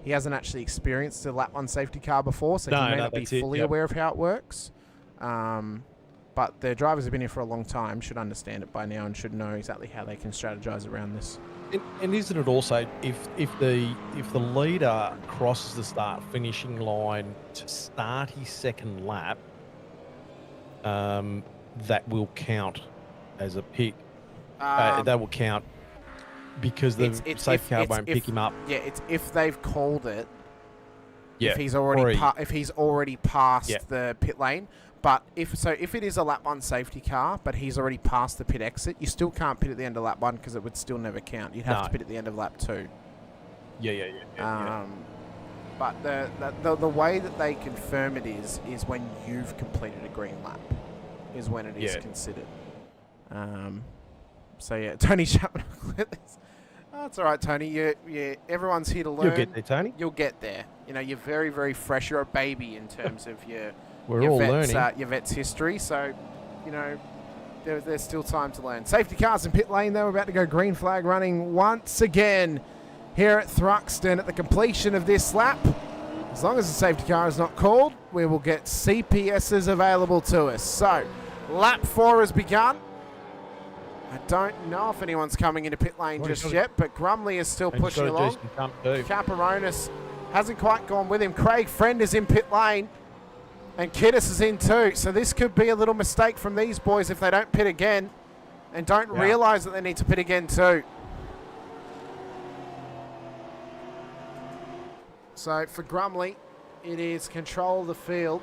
actually experienced a lap 1 safety car before, so he may not be fully aware of how it works. But the drivers have been here for a long time, should understand it by now, and should know exactly how they can strategize around this. And isn't it also, if the leader crosses the finishing line to start his second lap, that will count as a pit. That will count. Because the safety car won't pick him up. Yeah, it's if they've called it. Yeah. If he's already passed the pit lane, but if it is a lap 1 safety car, but he's already passed the pit exit, you still can't pit at the end of lap 1 because it would still never count. You'd have to pit at the end of lap 2. Yeah. But the way that they confirm it is when you've completed a green lap, is when it is considered. So yeah, Tony Chapman. That's all right, Tony. Everyone's here to learn. You'll get there, Tony. You'll get there. You're very, very fresh. You're a baby in terms of We're all learning. Your vet's history. So, there's still time to learn. Safety cars in pit lane, though. We're about to go green flag running once again here at Thruxton at the completion of this lap. As long as the safety car is not called, we will get CPSs available to us. So, lap 4 has begun. I don't know if anyone's coming into pit lane just yet, but Grumley is still pushing along. Caparonis Hasn't quite gone with him. Craig Friend is in pit lane. And Kiddis is in too. So this could be a little mistake from these boys if they don't pit again. And don't realise that they need to pit again too. So for Grumley, it is control of the field.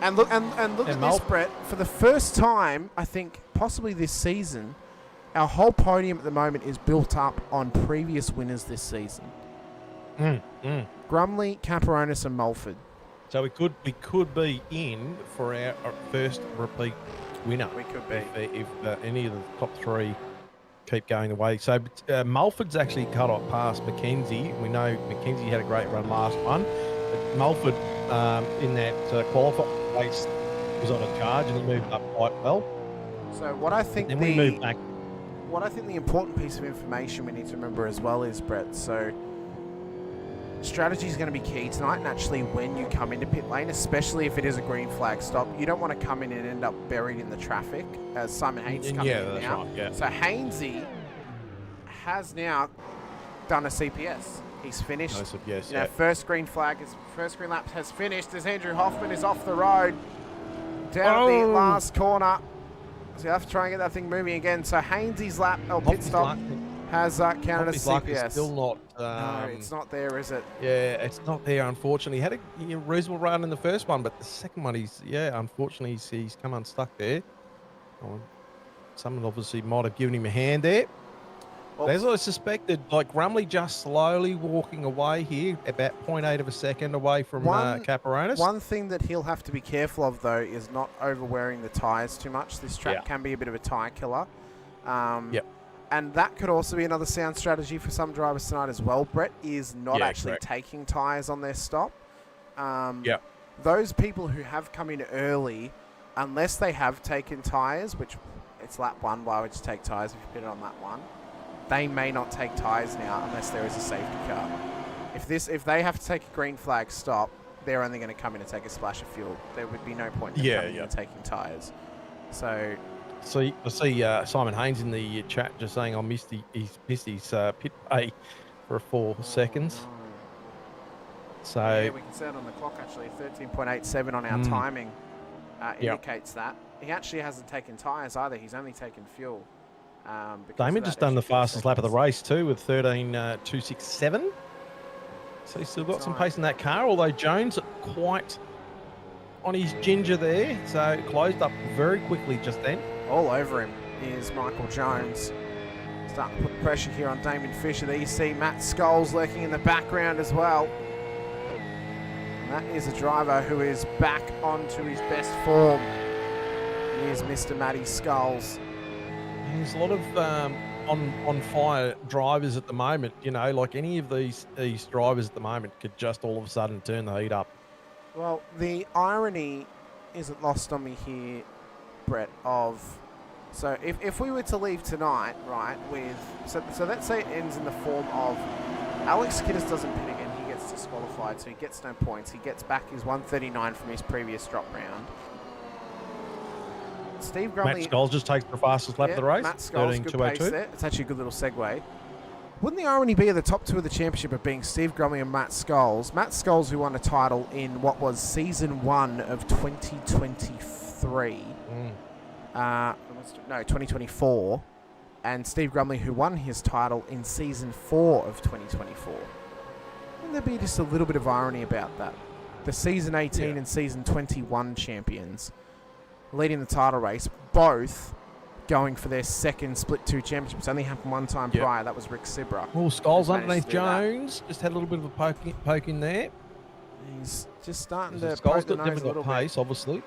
And look at this, Brett. For the first time, I think, possibly this season, our whole podium at the moment is built up on previous winners this season. Grumley, Caperonis and Mulford. So we could be in for our first repeat winner. We could be. If any of the top three keep going away. So Mulford's actually cut off past Mackenzie. We know Mackenzie had a great run last one. But Mulford in that qualifying race was on a charge and he moved up quite well. So what I think we moved back. What I think the important piece of information we need to remember as well is, Brett, so strategy is going to be key tonight, and actually when you come into pit lane, especially if it is a green flag stop, you don't want to come in and end up buried in the traffic as Simon Haynes coming in now. Right, yeah. So Hainesy has now done a CPS. He's finished. No CPS, First green lap has finished as Andrew Hoffman is off the road down the last corner. So you have to try and get that thing moving again. So Hainesy's lap, pit stop, has counted as CPS. Still not. No, it's not there, is it? Yeah, it's not there. Unfortunately, he had a reasonable run in the first one, but the second one, unfortunately, he's come unstuck there. Someone obviously might have given him a hand there. Well, as I suspected, like Grumley just slowly walking away here, about 0.8 of a second away from Caperonis. One thing that he'll have to be careful of, though, is not over-wearing the tyres too much. This track can be a bit of a tyre killer. And that could also be another sound strategy for some drivers tonight as well, Brett, is not actually taking tyres on their stop. Those people who have come in early, unless they have taken tyres, which it's lap 1, why would you take tyres if you put it on that one? They may not take tyres now unless there is a safety car. If they have to take a green flag stop, they're only going to come in and take a splash of fuel. There would be no point in coming in and taking tyres. So I see Simon Haynes in the chat just saying he's missed his pit pay for 4 seconds. So yeah, we can see it on the clock actually. 13.87 on our timing indicates that. He actually hasn't taken tyres either. He's only taken fuel. Damon just done the fastest lap of the race too with 13.267. So he's still got some pace in that car, although Jones quite on his ginger there. So closed up very quickly just then. All over him is Michael Jones. Starting to put pressure here on Damon Fisher. There you see Matt Scholes lurking in the background as well. And that is a driver who is back onto his best form. Here's Mr. Matty Scholes. There's a lot of on fire drivers at the moment. Like any of these drivers at the moment could just all of a sudden turn the heat up. Well, the irony isn't lost on me here, Brett, so if we were to leave tonight, right, so let's say it ends in the form of Alex Kiddis doesn't pit again, he gets disqualified, so he gets no points. He gets back his 139 from his previous drop round. Steve Grumley... Matt Scholes just takes the fastest lap of the race. Matt Scholes, good pace there. It's actually a good little segue. Wouldn't the irony be the top two of the championship of being Steve Grumley and Matt Scholes? Matt Scholes, who won a title in what was season 1 of 2023. 2024. And Steve Grumley, who won his title in season 4 of 2024. Wouldn't there be just a little bit of irony about that? The season 18 and season 21 champions leading the title race, both going for their second split 2 championships. Only happened one time prior. That was Rick Sibra. Oh, Scholes underneath Jones. Just had a little bit of a poke in there. He's just starting to Scholes poke the nose a little pace, bit. obviously.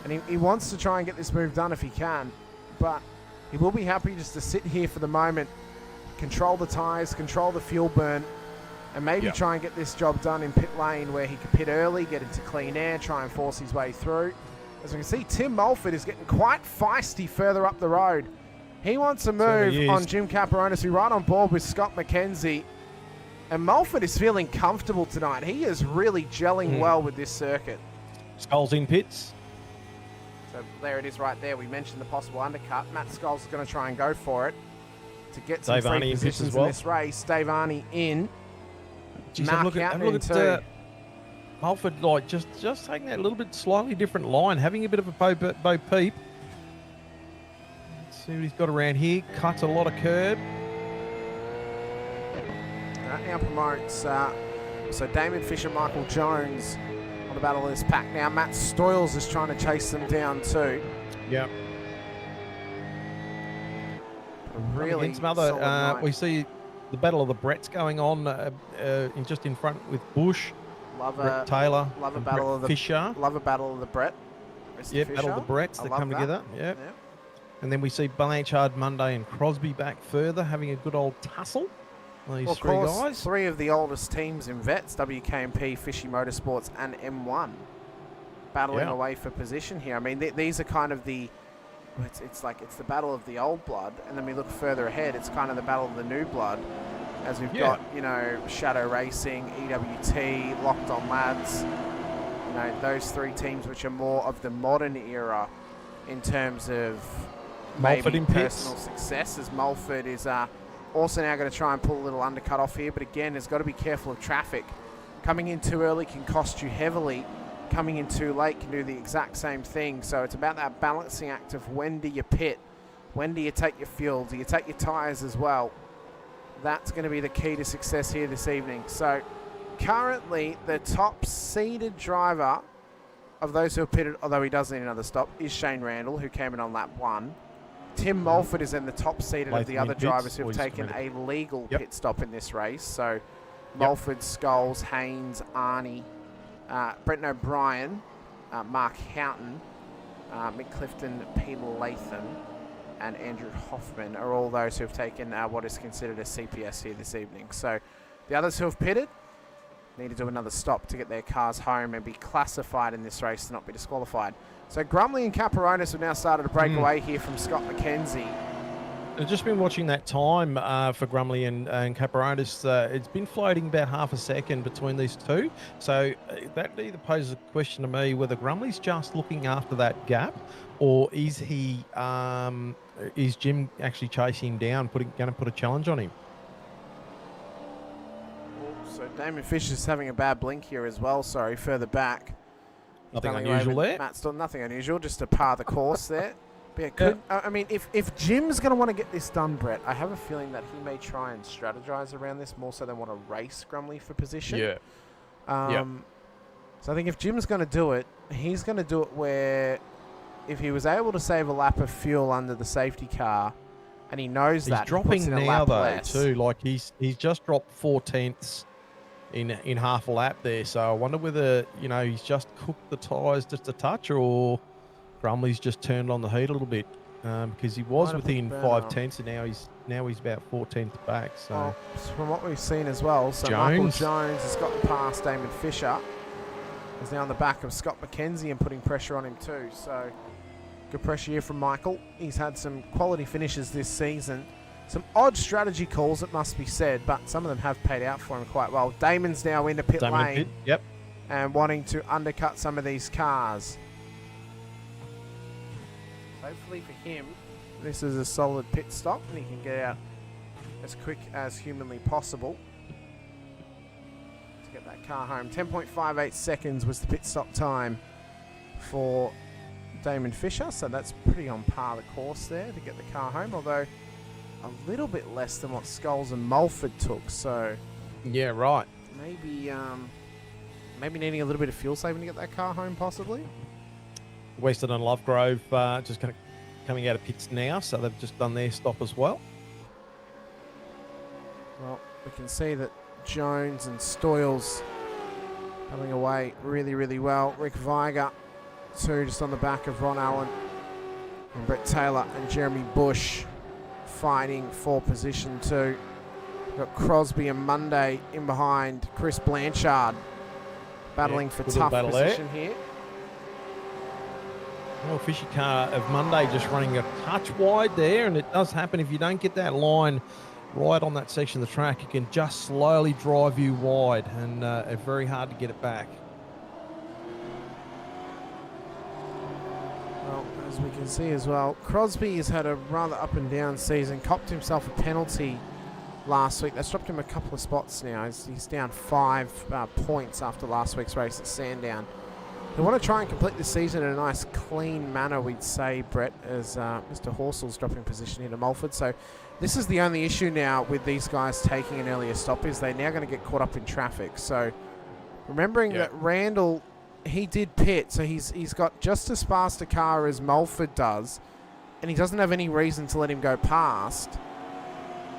And he wants to try and get this move done if he can. But he will be happy just to sit here for the moment, control the tyres, control the fuel burn, and maybe try and get this job done in pit lane where he can pit early, get into clean air, try and force his way through. As we can see, Tim Mulford is getting quite feisty further up the road. He wants a move on Jim Caperonis, who right on board with Scott McKenzie. And Mulford is feeling comfortable tonight. He is really gelling well with this circuit. Scholes in pits. So there it is right there. We mentioned the possible undercut. Matt Scholes is going to try and go for it to get some free positions in this race. Dave Arney in. Geez, Mark have out a look in at too. Mulford, like just taking that little bit slightly different line, having a bit of a Bo Peep. Let's see what he's got around here. Cuts a lot of curb. That now promotes so Damon Fisher, Michael Jones on the battle of this pack. Now Matt Stoyles is trying to chase them down too. Yep. Really some other, solid night. we see the battle of the Bretts going on just in front with Bush, Brett Taylor, love a and battle Brett of the Fisher. Love a battle of the Brett. Yep, battle of the Bretts that come together. Yep. Yep. And then we see Blanchard, Monday, and Crosby back further, having a good old tussle. These Well, of three course, guys. three of the oldest teams in Vets, WKMP, Fishy Motorsports, and M1, battling away for position here. I mean, these are kind of the, it's like it's the battle of the old blood, and then we look further ahead, it's kind of the battle of the new blood, as we've got, you know, Shadow Racing, EWT, Locked On Lads, you know, those three teams which are more of the modern era in terms of Mulford maybe in pits. personal success, as Mulford is also now going to try and pull a little undercut off here, but again, has got to be careful of traffic. Coming in too early can cost you heavily. Coming in too late can do the exact same thing. So it's about that balancing act of when do you pit, when do you take your fuel, do you take your tyres as well. That's going to be the key to success here this evening. So currently the top seeded driver of those who have pitted, although he does need another stop, is Shane Randall, who came in on lap 1. Tim Mulford is in the top seeded of the other drivers who have taken a legal pit stop in this race. So Mulford, Scholes, Haynes, Arnie, Brenton O'Brien, Mark Houghton, Mick Clifton, Peter Latham, and Andrew Hoffman are all those who have taken what is considered a CPS here this evening. So the others who have pitted need to do another stop to get their cars home and be classified in this race to not be disqualified. So Grumley and Caperonis have now started to break away here from Scott McKenzie. I've just been watching that time for Grumley and Caperonis. It's been floating about half a second between these two. So that either poses a question to me whether Grumley's just looking after that gap, or is he is Jim actually chasing him down, going to put a challenge on him? So Damon Fisher's having a bad blink here as well. Sorry, further back. Nothing unusual there. Matt Stone, nothing unusual, just to par the course there. But I mean, if Jim's going to want to get this done, Brett, I have a feeling that he may try and strategize around this more so than want to race Grumley for position. Yeah. So I think if Jim's going to do it, he's going to do it where if he was able to save a lap of fuel under the safety car, and he knows that he's dropping now though less. too. Like he's just dropped 4/10 in half a lap there. So I wonder whether he's just cooked the tyres just a touch, or Grumley's just turned on the heat a little bit, because he was within 5/10, and now he's about 4/10 back. So from what we've seen as well, so Michael Jones has got past Damon Fisher. He's now on the back of Scott McKenzie and putting pressure on him too. So good pressure here from Michael. He's had some quality finishes this season. Some odd strategy calls, it must be said, but some of them have paid out for him quite well. Damon's now into pit lane. Yep. And wanting to undercut some of these cars. Hopefully for him, this is a solid pit stop and he can get out as quick as humanly possible to get that car home. 10.58 seconds was the pit stop time for Damon Fisher, so that's pretty on par the course there to get the car home, although a little bit less than what Scholes and Mulford took. So yeah, right. Maybe needing a little bit of fuel saving to get that car home, possibly. Western and Lovegrove just coming out of pits now, so they've just done their stop as well. Well, we can see that Jones and Stoyles coming away really, really well. Rick Viger, too, just on the back of Ron Allen and Brett Taylor and Jeremy Bush fighting for position 2. We've got Crosby and Monday in behind Chris Blanchard, battling for tough position here. Well, Fishy car of Monday just running a touch wide there, and it does happen if you don't get that line right on that section of the track. It can just slowly drive you wide, and it's very hard to get it back. Well, as we can see as well, Crosby has had a rather up and down season, copped himself a penalty last week. That's dropped him a couple of spots now. He's down 5 points after last week's race at Sandown. They want to try and complete the season in a nice, clean manner, we'd say, Brett, as Mr. Horsel's dropping position here to Mulford. So this is the only issue now with these guys taking an earlier stop, is they're now going to get caught up in traffic. So remembering that Randall, he did pit, so he's got just as fast a car as Mulford does, and he doesn't have any reason to let him go past.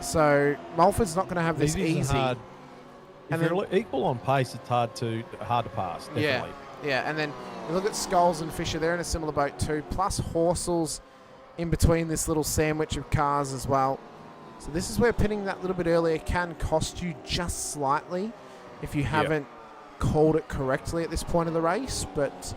So Mulford's not going to have this easy. Hard. If you're equal on pace, it's hard to pass, definitely. Yeah, and then you look at Skulls and Fisher, they're in a similar boat too, plus Horsel's in between this little sandwich of cars as well. So this is where pitting that little bit earlier can cost you just slightly if you haven't called it correctly at this point of the race. But,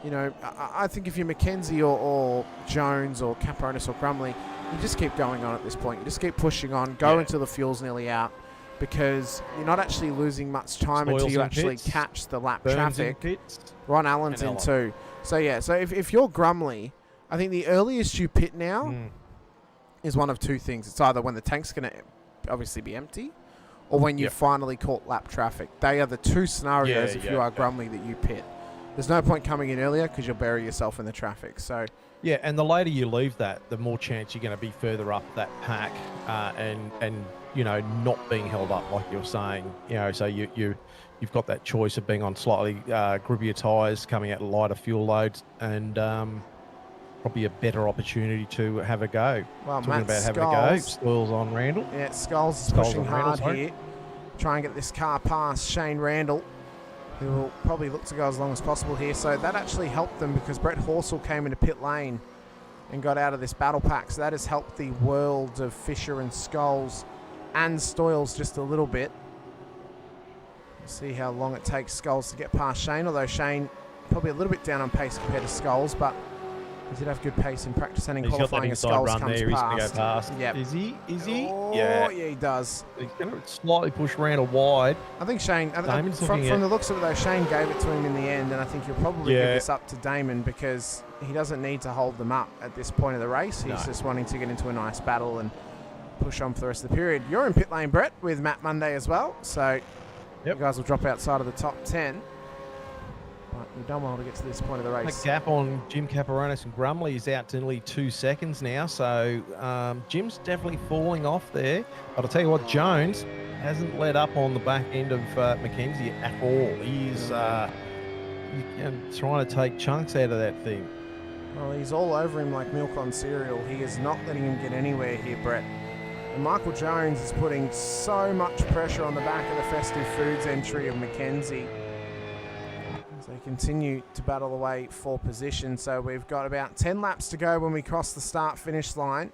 you know, I think if you're Mackenzie or Jones or Capronis or Crumley, you just keep going on at this point. You just keep pushing on, go until the fuel's nearly out, because you're not actually losing much time until you actually catch the lap traffic. Ron Allen's in too. So, yeah, so if you're Grumley, I think the earliest you pit now is one of two things. It's either when the tank's going to obviously be empty or when you finally caught lap traffic. They are the two scenarios if you are Grumley that you pit. There's no point coming in earlier because you'll bury yourself in the traffic. So, yeah, and the later you leave that, the more chance you're going to be further up that pack and you know, not being held up like you're saying. You know, so you've got that choice of being on slightly grippier tyres, coming out lighter fuel loads, and probably a better opportunity to have a go. Well, talking about having a go, Skulls on Randall. Yeah, Skulls is pushing hard here. Try and get this car past Shane Randall, who will probably look to go as long as possible here. So that actually helped them because Brett Horsell came into pit lane and got out of this battle pack. So that has helped the world of Fisher and Skulls and Stoyles just a little bit. We'll see how long it takes Skulls to get past Shane, although Shane probably a little bit down on pace compared to Skulls, but he did have good pace in practice and in qualifying as Skulls comes there. past. He's going to go past. Yep. Is he? Oh, yeah, he does. He's going to slightly push Randall wide. I think Shane, from the looks of it though, Shane gave it to him in the end, and I think you'll probably give this up to Damon because he doesn't need to hold them up at this point of the race. He's just wanting to get into a nice battle and push on for the rest of the period. You're in pit lane, Brett, with Matt Monday as well, so you guys will drop outside of the top 10. But you've done well to get to this point of the race. The gap on Jim Caparonis and Grumley is out to nearly 2 seconds now, so Jim's definitely falling off there. But I'll tell you what, Jones hasn't let up on the back end of Mackenzie at all. He's trying to take chunks out of that thing. Well, he's all over him like milk on cereal. He is not letting him get anywhere here, Brett. And Michael Jones is putting so much pressure on the back of the Festive Foods entry of Mackenzie. They continue to battle away for position. So we've got about 10 laps to go when we cross the start-finish line.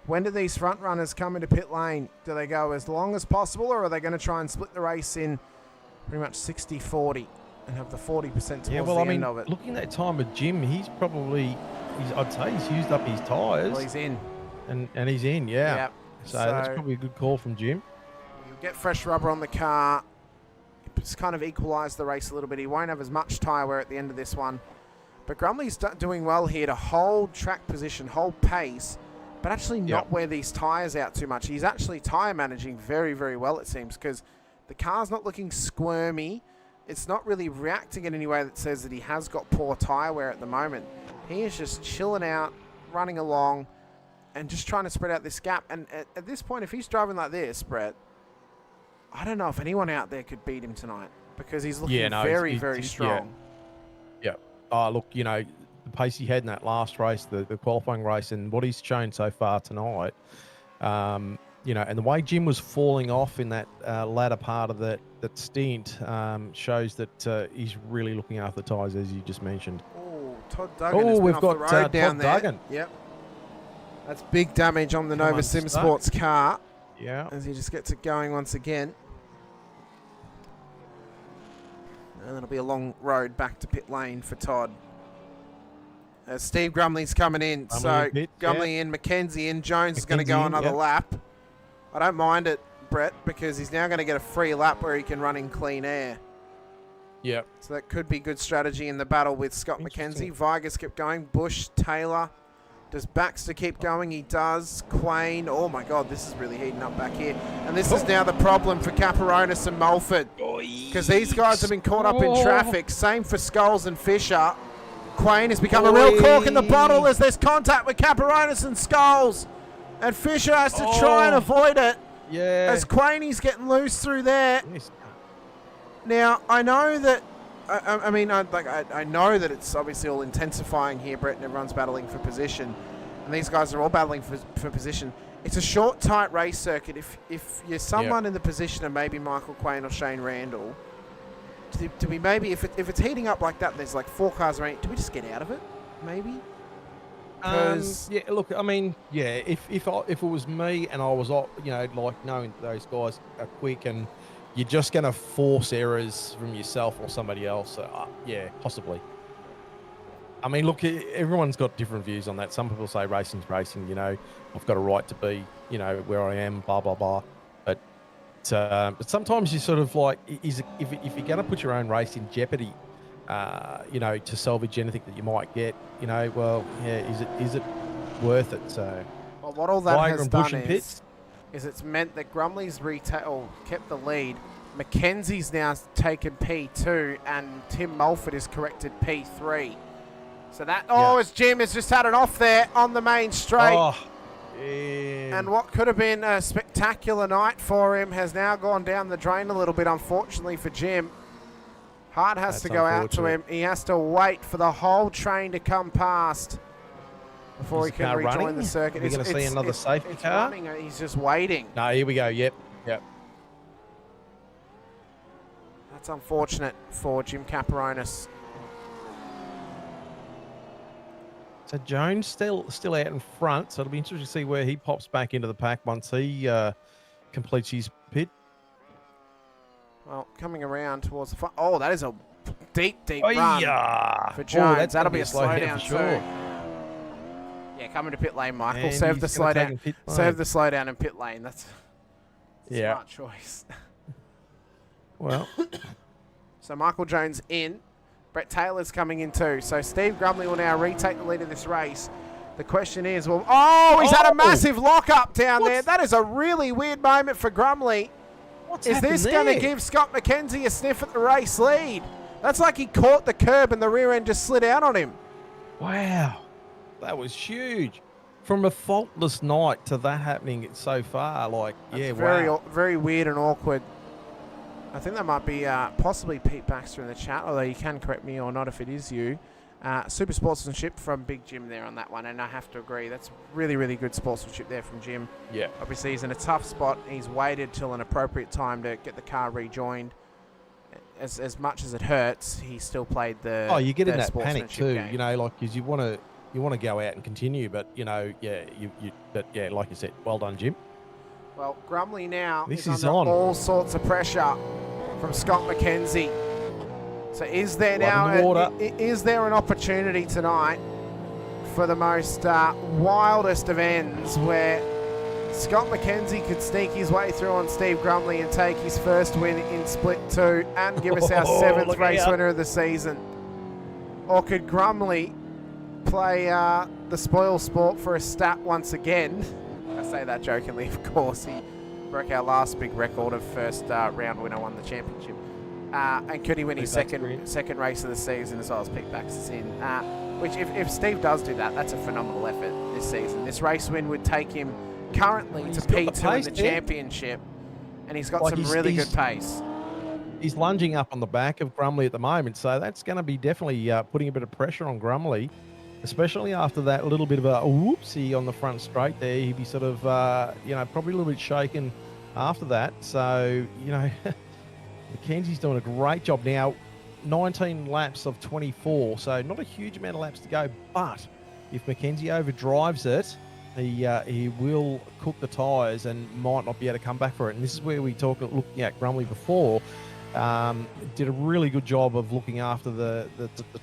When do these front runners come into pit lane? Do they go as long as possible, or are they going to try and split the race in pretty much 60-40 and have the 40% towards the end of it? Looking at that time with Jim, I'd say he's used up his tyres. Well, he's in. And he's in, yeah. Yep. So that's probably a good call from Jim. You'll get fresh rubber on the car. It's kind of equalised the race a little bit. He won't have as much tyre wear at the end of this one. But Grumley's doing well here to hold track position, hold pace, but actually not wear these tyres out too much. He's actually tyre managing very, very well, it seems, because the car's not looking squirmy. It's not really reacting in any way that says that he has got poor tyre wear at the moment. He is just chilling out, running along, and just trying to spread out this gap. And at this point, if he's driving like this, Brett, I don't know if anyone out there could beat him tonight because he's looking very strong. Yeah. Look, you know, the pace he had in that last race, the qualifying race, and what he's shown so far tonight, you know, and the way Jim was falling off in that latter part of that stint shows that he's really looking after the tyres, as you just mentioned. Oh, Todd Duggan has been off the road down there. Duggan. Yep. That's big damage on the Nova Sim Sports car. Yeah. As he just gets it going once again. And it'll be a long road back to pit lane for Todd. Steve Grumley's coming in. Grumley in, Mackenzie in. Jones is going to go another lap. I don't mind it, Brett, because he's now going to get a free lap where he can run in clean air. Yep. So that could be good strategy in the battle with Scott Mackenzie. Vigers kept going. Bush, Taylor, Does Baxter keep going? He does. Quain. Oh my God, this is really heating up back here. And this is now the problem for Caperonis and Mulford. Because these guys have been caught up in traffic. Same for Skulls and Fisher. Quain has become a real cork in the bottle as there's contact with Caperonis and Skulls. And Fisher has to try and avoid it. Yeah. As Quainie's getting loose through there. Yes. Now, I know that I know that it's obviously all intensifying here, Brett, and everyone's battling for position. And these guys are all battling for position. It's a short, tight race circuit. If you're someone in the position of maybe Michael Quain or Shane Randall, do we maybe, if it's heating up like that, there's like 4 cars around, do we just get out of it, maybe? Yeah, look, I mean, yeah, if it was me and I was, like knowing those guys are quick and you're just going to force errors from yourself or somebody else. Yeah, possibly. I mean, look, everyone's got different views on that. Some people say racing's racing, I've got a right to be, where I am, blah, blah, blah. But sometimes you sort of like, if you're going to put your own race in jeopardy, to salvage anything that you might get, well, yeah, is it worth it? So, well, what all that has done is it's meant that Grumley's kept the lead. Mackenzie's now taken P2 and Tim Mulford is corrected P3. So that, as Jim has just had it off there on the main straight. Oh, yeah. And what could have been a spectacular night for him has now gone down the drain a little bit, unfortunately for Jim. Hart has to go out to him. He has to wait for the whole train to come past before he can rejoin the circuit. We're going to see another safety car? Running, he's just waiting. No, here we go. Yep. That's unfortunate for Jim Caperonis. So Jones still out in front, so it'll be interesting to see where he pops back into the pack once he completes his pit. Well, coming around towards the front. Oh, that is a deep run for Jones. That'll be a slowdown for sure. Yeah, coming to pit lane, Michael. And Save the slowdown. Save the slowdown in pit lane. That's a smart choice. Well. So Michael Jones in. Brett Taylor's coming in too. So Steve Grumley will now retake the lead of this race. The question is, he's had a massive lock-up down there. That is a really weird moment for Grumley. Is this going to give Scott McKenzie a sniff at the race lead? That's like he caught the curb and the rear end just slid out on him. Wow. That was huge. From a faultless night to that happening so far, very weird and awkward. I think that might be possibly Pete Baxter in the chat, although you can correct me or not if it is you. Super sportsmanship from Big Jim there on that one, and I have to agree, that's really, really good sportsmanship there from Jim. Yeah. Obviously, he's in a tough spot. He's waited till an appropriate time to get the car rejoined. As much as it hurts, he still played the. Oh, you get in that panic too, game. because you want to go out and continue, but like you said, well done, Jim. Well, Grumley now is under all sorts of pressure from Scott McKenzie. So is there is there an opportunity tonight for the most wildest of ends where Scott McKenzie could sneak his way through on Steve Grumley and take his first win in Split 2 and give us our 7th race winner of the season? Or could Grumley play the spoil sport for a stat once again? I say that jokingly, of course. He broke our last big record of first round winner, won the championship. And could he win his second race of the season as well as Pete Baxter's in? Which, if Steve does do that, that's a phenomenal effort this season. This race win would take him currently to P2 in the championship, and he's got some really good pace. He's lunging up on the back of Grumley at the moment, so that's going to be definitely putting a bit of pressure on Grumley, especially after that little bit of a whoopsie on the front straight there. He'd be sort of, probably a little bit shaken after that. So, Mackenzie's doing a great job now. 19 laps of 24, so not a huge amount of laps to go. But if Mackenzie overdrives it, he will cook the tyres and might not be able to come back for it. And this is where we looking at Grumley before. Did a really good job of looking after the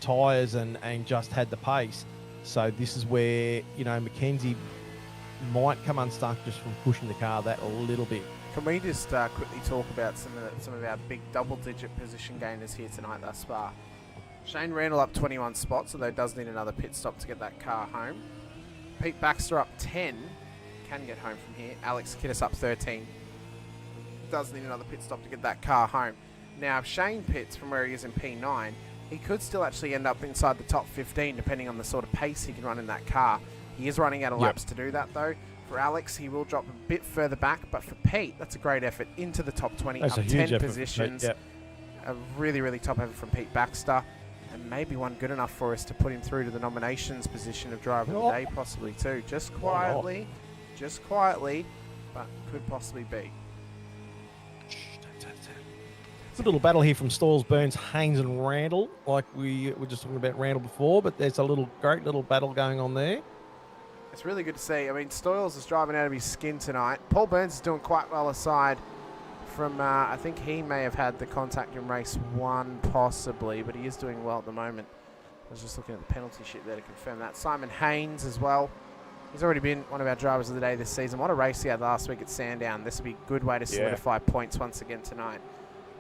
tyres and just had the pace. So this is where, Mackenzie might come unstuck just from pushing the car that a little bit. Can we just quickly talk about some of our big double-digit position gainers here tonight thus far? Shane Randall up 21 spots, although does need another pit stop to get that car home. Pete Baxter up 10. Can get home from here. Alex Kiddis up 13. Does need another pit stop to get that car home. Now, if Shane pits from where he is in P9, he could still actually end up inside the top 15, depending on the sort of pace he can run in that car. He is running out of laps to do that, though. For Alex, he will drop a bit further back, but for Pete, that's a great effort into the top 20, That's up a huge 10 effort positions. Yep. A really, really top effort from Pete Baxter. And maybe one good enough for us to put him through to the nominations position of driver of the day, possibly too. Just quietly, but could possibly be. It's a little battle here from Stalls, Burns, Haynes, and Randall. Like we were just talking about Randall before, but there's a great little battle going on there. It's really good to see. I mean, Stoyles is driving out of his skin tonight. Paul Burns is doing quite well aside from, I think he may have had the contact in race 1 possibly, but he is doing well at the moment. I was just looking at the penalty sheet there to confirm that. Simon Haynes as well. He's already been one of our drivers of the day this season. What a race he had last week at Sandown. This will be a good way to solidify points once again tonight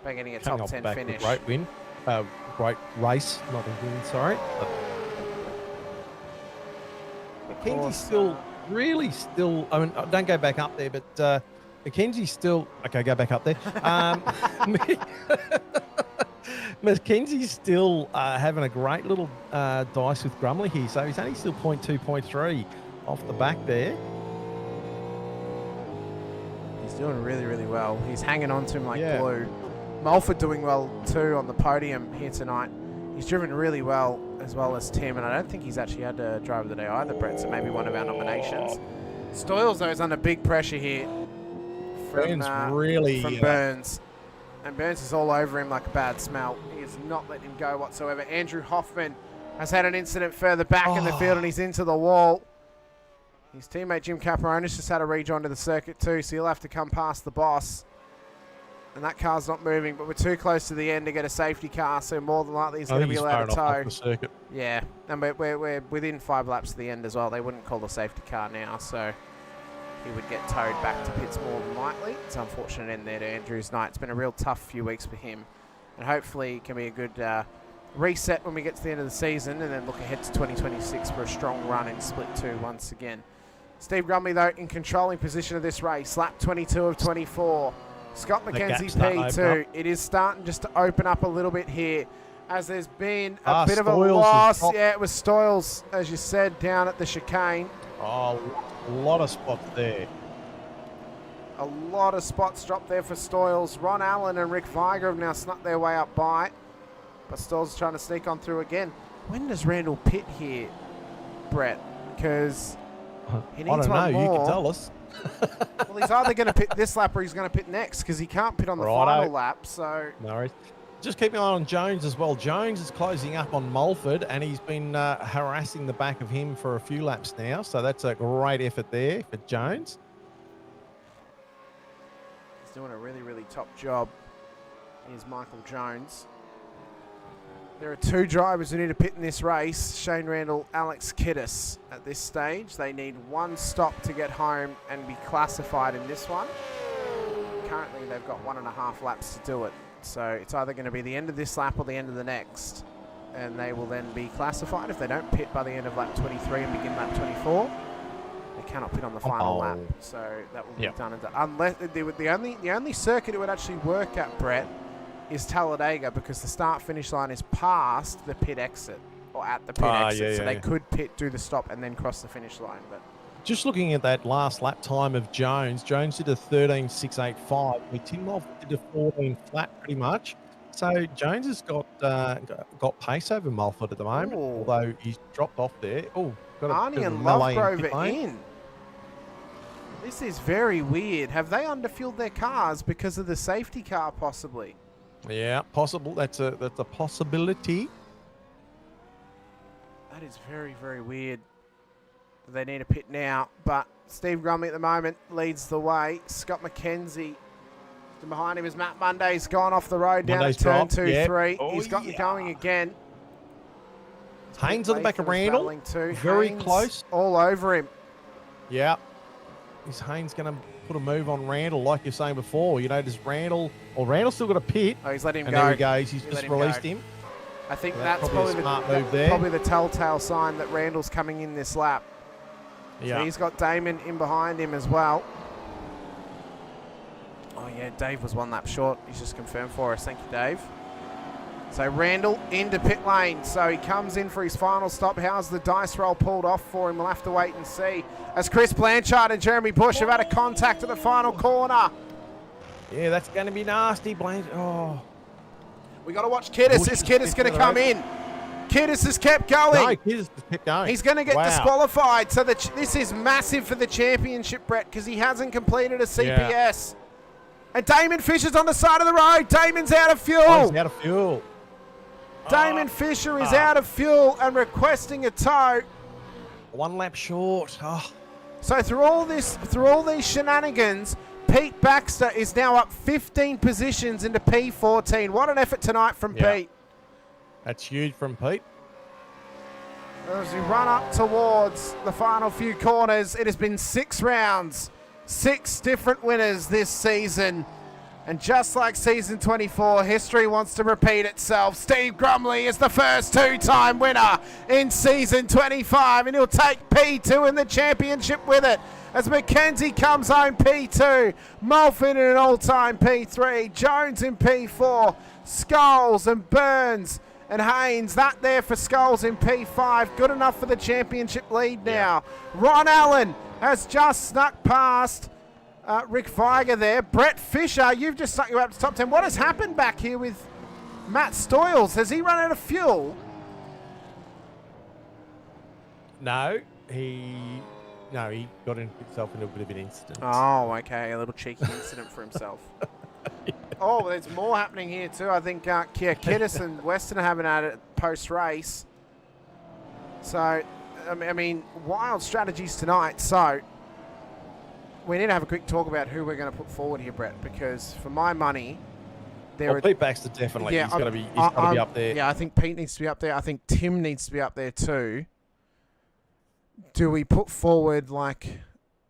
by getting a top 10 finish. Great win. Great race, not a win, sorry. Mackenzie's still, I mean, don't go back up there, but Mackenzie's still, okay, go back up there. Mackenzie's still having a great little dice with Grumley here, so he's only still 0.2, 0.3 off the back there. He's doing really, really well. He's hanging on to him like glue. Mulford doing well too on the podium here tonight. He's driven really well as Tim, and I don't think he's actually had a driver of the day either, Brett, so maybe one of our nominations. Stoyles, though, is under big pressure here from Burns. And Burns is all over him like a bad smell. He is not letting him go whatsoever. Andrew Hoffman has had an incident further back in the field, and he's into the wall. His teammate Jim Caperonis just had a rejoin to the circuit too, so he'll have to come past the boss. And that car's not moving, but we're too close to the end to get a safety car, so more than likely he's going to be allowed to tow. The circuit. Yeah, and we're within 5 laps of the end as well. They wouldn't call the safety car now, so he would get towed back to pits more than likely. It's an unfortunate end there to Andrew's night. It's been a real tough few weeks for him, and hopefully it can be a good reset when we get to the end of the season, and then look ahead to 2026 for a strong run in Split 2 once again. Steve Grumley, though, in controlling position of this race, lap 22 of 24. Scott McKenzie P2. It is starting just to open up a little bit here, as there's been a bit of a loss. Yeah, it was Stoyles, as you said, down at the chicane. Oh, a lot of spots there. A lot of spots dropped there for Stoyles. Ron Allen and Rick Viger have now snuck their way up by, but Stoyles is trying to sneak on through again. When does Randall pit here, Brett? Because he needs one more. You can tell us. Well, he's either going to pit this lap or he's going to pit next, because he can't pit on the final lap. So no worries. Just keep an eye on Jones as well. Jones is closing up on Mulford, and he's been harassing the back of him for a few laps now. So that's a great effort there for Jones. He's doing a really, really top job. Here's Michael Jones. There are 2 drivers who need to pit in this race, Shane Randall, Alex Kiddis. At this stage, they need 1 stop to get home and be classified in this one. Currently, they've got 1.5 laps to do it. So it's either going to be the end of this lap or the end of the next. And they will then be classified if they don't pit by the end of lap 23 and begin lap 24. They cannot pit on the final lap. So that will be done. Unless the only circuit it would actually work at, Brett, is Talladega, because the start-finish line is past the pit exit, or at the pit exit, so they could pit, do the stop, and then cross the finish line. But just looking at that last lap time of Jones did a 13.685. Tim Mulford did a 14 flat, pretty much. So Jones has got pace over Mulford at the moment, although he's dropped off there. Oh, got Arnie and Lovegrove are in. This is very weird. Have they underfueled their cars because of the safety car, possibly? Yeah, possible. That's a possibility. That is very, very weird. They need a pit now, but Steve Grumley at the moment leads the way. Scott McKenzie behind him is Matt Monday. He's gone off the road down at turn 2, 3. Oh, he's got going again. Haynes on the back of Randall. Very close. All over him. Yeah. Is Haynes going to put a move on Randall, like you're saying before? You know, does Randall's still got a pit? Oh, he's letting him and go. There he goes. He's just released him. I think So that's probably the telltale sign that Randall's coming in this lap. Yeah. So he's got Damon in behind him as well. Oh, yeah, Dave was 1 lap short. He's just confirmed for us. Thank you, Dave. So Randall into pit lane. So he comes in for his final stop. How's the dice roll pulled off for him? We'll have to wait and see. As Chris Blanchard and Jeremy Bush have had a contact at the final corner. Yeah, that's going to be nasty, Blanchard. Oh. We got to watch Kiddis. Is Kiddis going to come in? Kiddis has kept going. No, Kiddis has kept going. He's going to get disqualified. So this is massive for the championship, Brett, because he hasn't completed a CPS. Yeah. And Damon Fisher's on the side of the road. Damon's out of fuel. Oh, he's out of fuel. Damon Fisher is out of fuel and requesting a tow. 1 lap short. Oh. So through all these shenanigans, Pete Baxter is now up 15 positions into P14. What an effort tonight from Pete. That's huge from Pete. As we run up towards the final few corners, it has been 6 rounds, 6 different winners this season. And just like season 24, history wants to repeat itself. Steve Grumley is the first 2-time winner in season 25, and he'll take P2 in the championship with it. As Mackenzie comes home P2, Mulfin in an all-time P3, Jones in P4, Scholes and Burns and Haynes, that there for Scholes in P5. Good enough for the championship lead now. Yeah. Ron Allen has just snuck past Rick Feiger there. Brett Fisher, you've just snuck you up to top 10. What has happened back here with Matt Stoyles? Has he run out of fuel? No, he got himself into a bit of an incident. Oh, okay. A little cheeky incident for himself. Yeah. Oh, well, there's more happening here too. I think Kiddis and Weston are having at it post-race. So, I mean, wild strategies tonight. So, we need to have a quick talk about who we're going to put forward here, Brett, because for my money, Pete Baxter definitely. Yeah, he's got to be up there. Yeah, I think Pete needs to be up there. I think Tim needs to be up there too. Do we put forward like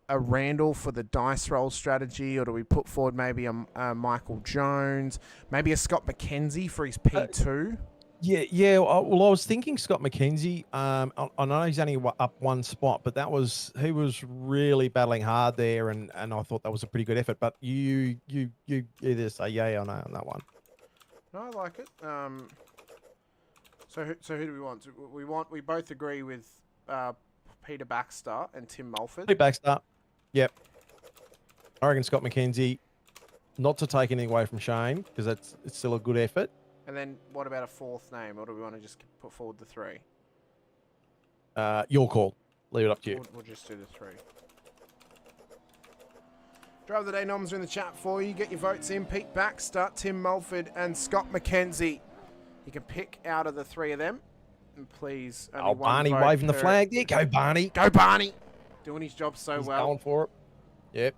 a Randall for the dice roll strategy, or do we put forward maybe a Michael Jones, maybe a Scott McKenzie for his P2? Yeah. Well, I was thinking Scott McKenzie. I know he's only up 1 spot, but he was really battling hard there, and I thought that was a pretty good effort. But you either say yay or no on that one. No, I like it. So who do we want? We both agree with Peter Baxter and Tim Mulford. Peter Baxter. Yep. I reckon Scott McKenzie. Not to take anything away from Shane, because it's still a good effort. And then what about a 4th name, or do we want to just put forward the 3? Your call. Leave it up to you. We'll just do the 3. Driver of the Day noms are in the chat for you. Get your votes in. Pete Baxter, Tim Mulford, and Scott McKenzie. You can pick out of the 3 of them. And please, only one Barney vote waving the per... flag. There you go, Barney. Go, Barney. Doing his job so well. Going for it. Yep.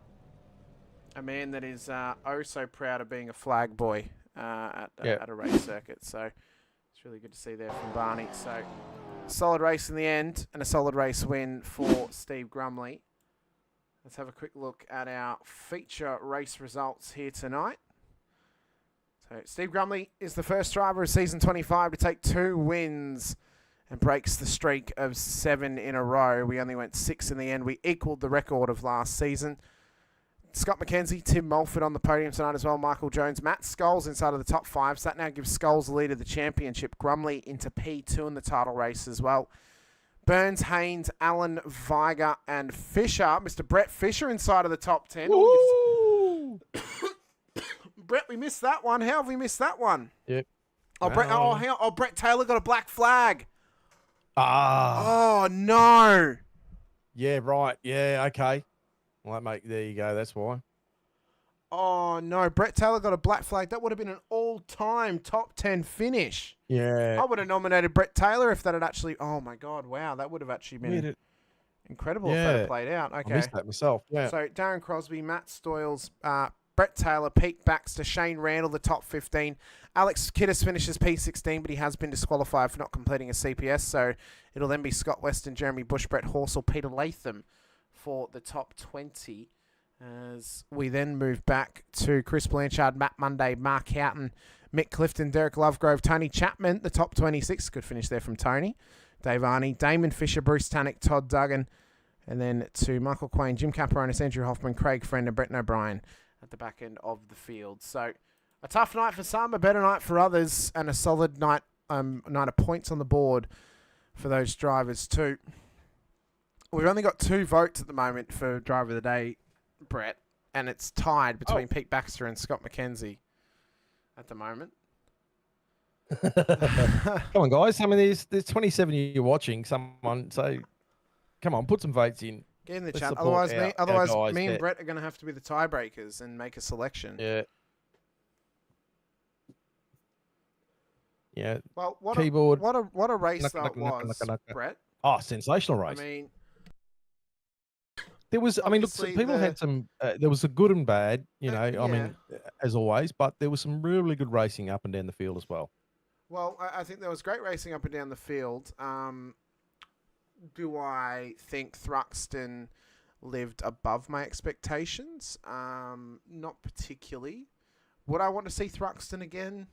A man that is oh so proud of being a flag boy at a race circuit. So it's really good to see there from Barney. So solid race in the end, and a solid race win for Steve Grumley. Let's have a quick look at our feature race results here tonight. So Steve Grumley is the first driver of season 25 to take 2 wins and breaks the streak of 7 in a row. We only went 6 in the end. We equaled the record of last season. Scott McKenzie, Tim Mulford on the podium tonight as well. Michael Jones, Matt Scholes inside of the top 5. So that now gives Scholes the lead of the championship. Grumley into P2 in the title race as well. Burns, Haynes, Allen, Viger, and Fisher. Mr. Brett Fisher inside of the top 10. Brett, we missed that one. How have we missed that one? Yep. Oh, Brett Taylor got a black flag. Ah. Oh, no. Yeah, right. Yeah, okay. Well, mate, there you go. That's why. Oh, no. Brett Taylor got a black flag. That would have been an all-time top 10 finish. Yeah. I would have nominated Brett Taylor if that had actually... Oh, my God. Wow. That would have actually been incredible if that had played out. Okay. I missed that myself. Yeah. So, Darren Crosby, Matt Stoyles, Brett Taylor, Pete Baxter, Shane Randall, the top 15. Alex Kiddis finishes P16, but he has been disqualified for not completing a CPS. So, it'll then be Scott Weston, Jeremy Bush, Brett Horsell, Peter Latham for the top 20. As we then move back to Chris Blanchard, Matt Monday, Mark Houghton, Mick Clifton, Derek Lovegrove, Tony Chapman, the top 26. Good finish there from Tony. Dave Arney, Damon Fisher, Bruce Tannick, Todd Duggan, And then to Michael Quain, Jim Caperonis, Andrew Hoffman, Craig Friend, and Brett O'Brien at the back end of the field. So a tough night for some, a better night for others, and a solid night of points on the board for those drivers too. We've only got 2 votes at the moment for Driver of the Day, Brett, and it's tied between Pete Baxter and Scott McKenzie at the moment. Come on, guys. I mean, there's 27 of you watching. Someone say, come on, put some votes in. Get in the Let's chat. support Otherwise, our guys me and there. Brett are going to have to be the tiebreakers and make a selection. Yeah. Yeah. Well, Keyboard. what a race that was, Brett. Oh, sensational race. I mean, there was, I mean, look, obviously people had some, there was a good and bad, you know, I mean, as always, but there was some really good racing up and down the field as well. Well, I think there was great racing up and down the field. Do I think Thruxton lived above my expectations? Not particularly. Would I want to see Thruxton again?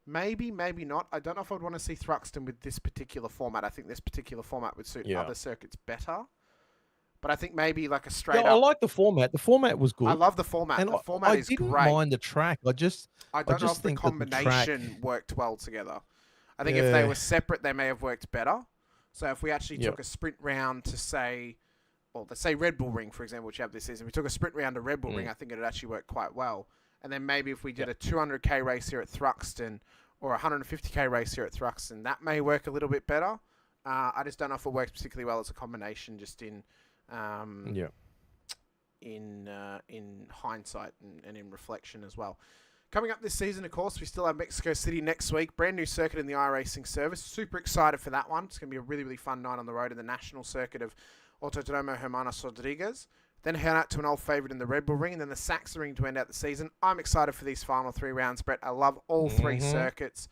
Maybe, maybe not. I don't know if I'd want to see Thruxton with this particular format. I think this particular format would suit other circuits better. But I think maybe like a straight up... I like the format. The format was good. I love the format. And the format is great. I didn't mind the track. I don't know if the combination worked well together. I think if they were separate, they may have worked better. So if we actually took a sprint round to say... Well, let's say Red Bull Ring, for example, which you have this season. We took a sprint round to Red Bull Ring. I think it would actually work quite well. And then maybe if we did a 200k race here at Thruxton or a 150k race here at Thruxton, that may work a little bit better. I just don't know if it works particularly well as a combination, just in hindsight and in reflection as well. Coming up this season, of course, we still have Mexico City next week. Brand new circuit in the iRacing service. Super excited for that one. It's going to be a really, really fun night on the road in the national circuit of Autodromo Hermanos Rodriguez. Then head out to an old favourite in the Red Bull Ring, and then the Saxa Ring to end out the season. I'm excited for these final 3 rounds, Brett. I love all 3 circuits.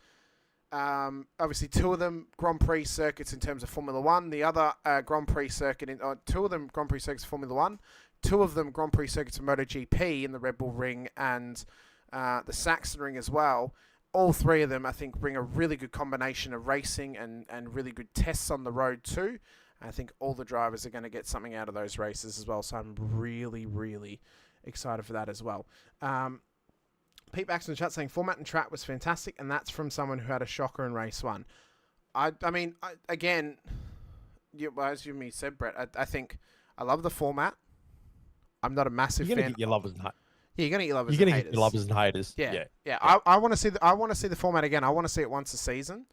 Obviously, 2 of them Grand Prix circuits in terms of Formula 1. The other Grand Prix circuit, 2 of them Grand Prix circuits Formula 1. 2 of them Grand Prix circuits of MotoGP in the Red Bull Ring and the Saxon Ring as well. All 3 of them, I think, bring a really good combination of racing and really good tests on the road too. I think all the drivers are going to get something out of those races as well. So I'm really, really excited for that as well. Pete Baxter in the chat saying format and track was fantastic, and that's from someone who had a shocker in race 1. I mean, again, as you said, Brett, I think I love the format. I'm not a massive fan. You're going to get your lovers and haters. Yeah, you're going to get your lovers and haters. You're going to haters. get your lovers and haters. Yeah. I want to see the format again. I want to see it once a season.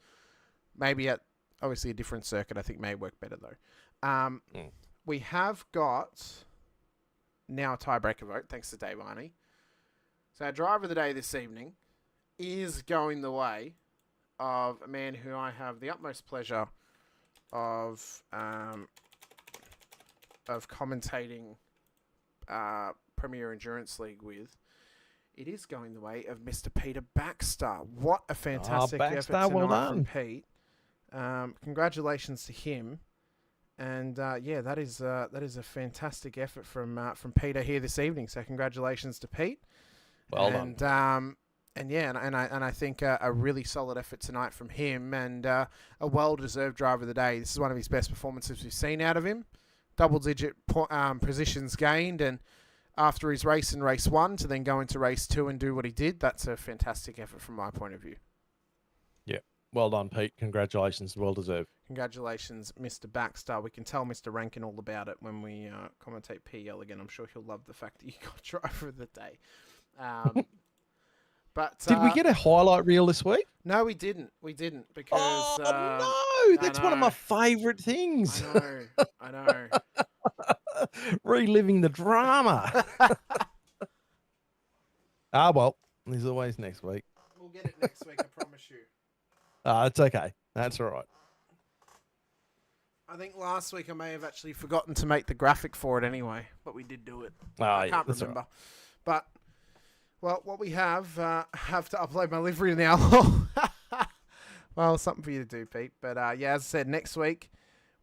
Maybe at obviously a different circuit. I think may work better though. We have got now a tiebreaker vote, thanks to Dave Arney. So our driver of the day this evening is going the way of a man who I have the utmost pleasure of commentating Premier Endurance League with. It is going the way of Mr. Peter Baxter. What a fantastic effort tonight from Pete. Congratulations to him. And that is a fantastic effort from Peter here this evening. So congratulations to Pete. Well done. And I think a really solid effort tonight from him, and a well-deserved driver of the day. This is one of his best performances we've seen out of him. Double-digit positions gained, and after his race in race 1 to then go into race 2 and do what he did, that's a fantastic effort from my point of view. Yeah, well done, Pete. Congratulations, well deserved. Congratulations, Mr. Baxter. We can tell Mr. Rankin all about it when we commentate PL again. I'm sure he'll love the fact that you got driver of the day. But did we get a highlight reel this week? No, we didn't. We didn't because no, that's one of my favourite things. I know. Reliving the drama. Well, there's always next week. We'll get it next week, I promise you. It's okay. That's all right. I think last week I may have actually forgotten to make the graphic for it anyway, but we did do it. I can't remember. Right. But, well, what we have to upload my livery now. Well, something for you to do, Pete. But, as I said, next week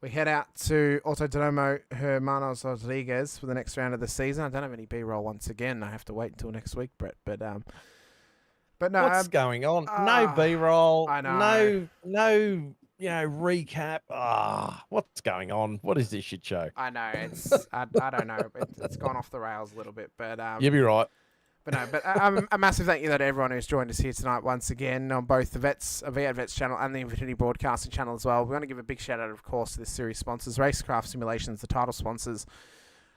we head out to Autodromo Hermanos Rodriguez for the next round of the season. I don't have any B-roll once again. I have to wait until next week, Brett. But no. What's going on? No B-roll. I know. No, recap. What's going on? What is this shit show? I know I don't know. It's gone off the rails a little bit, but You'll be right. But no, but a massive thank you to everyone who's joined us here tonight once again on both the V8 Vets channel and the Infinity Broadcasting channel as well. We want to give a big shout out, of course, to this series sponsors, Racekraft Simulations, the title sponsors,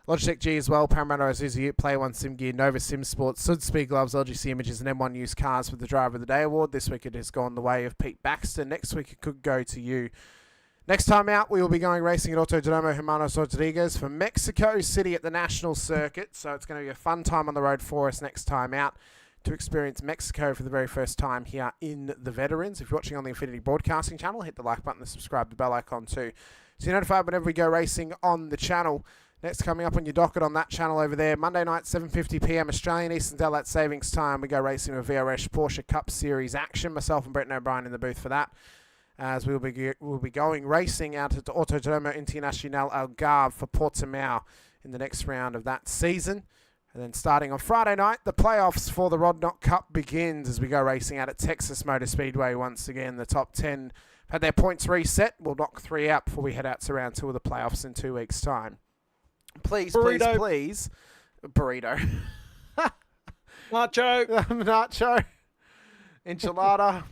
Logitech G as well, Parramatta Isuzu Ute, Play One Sim Gear, Nova Sim Sports, Südspeed Gloves, LGC Images, and M1 Used Cars for the Driver of the Day award. This week it has gone the way of Pete Baxter. Next week it could go to you. Next time out, we will be going racing at Autodromo Hermanos Rodriguez for Mexico City at the National Circuit. So it's going to be a fun time on the road for us next time out to experience Mexico for the very first time here in the Veterans. If you're watching on the Infinity Broadcasting channel, hit the like button and subscribe to the bell icon too, so you're notified whenever we go racing on the channel. Next coming up on your docket on that channel over there, Monday night, 7:50 p.m. Australian Eastern Daylight Savings Time. We go racing with VRS Porsche Cup Series action. Myself and Brett O'Brien in the booth for that, as we'll be going racing out at the Autodromo Internacional Algarve for Portimao in the next round of that season. And then starting on Friday night, the playoffs for the Rod Knott Cup begins as we go racing out at Texas Motor Speedway once again. The top 10 had their points reset. We'll knock 3 out before we head out to round 2 of the playoffs in 2 weeks' time. Please, Burrito. please. Burrito. Nacho. Nacho. Enchilada.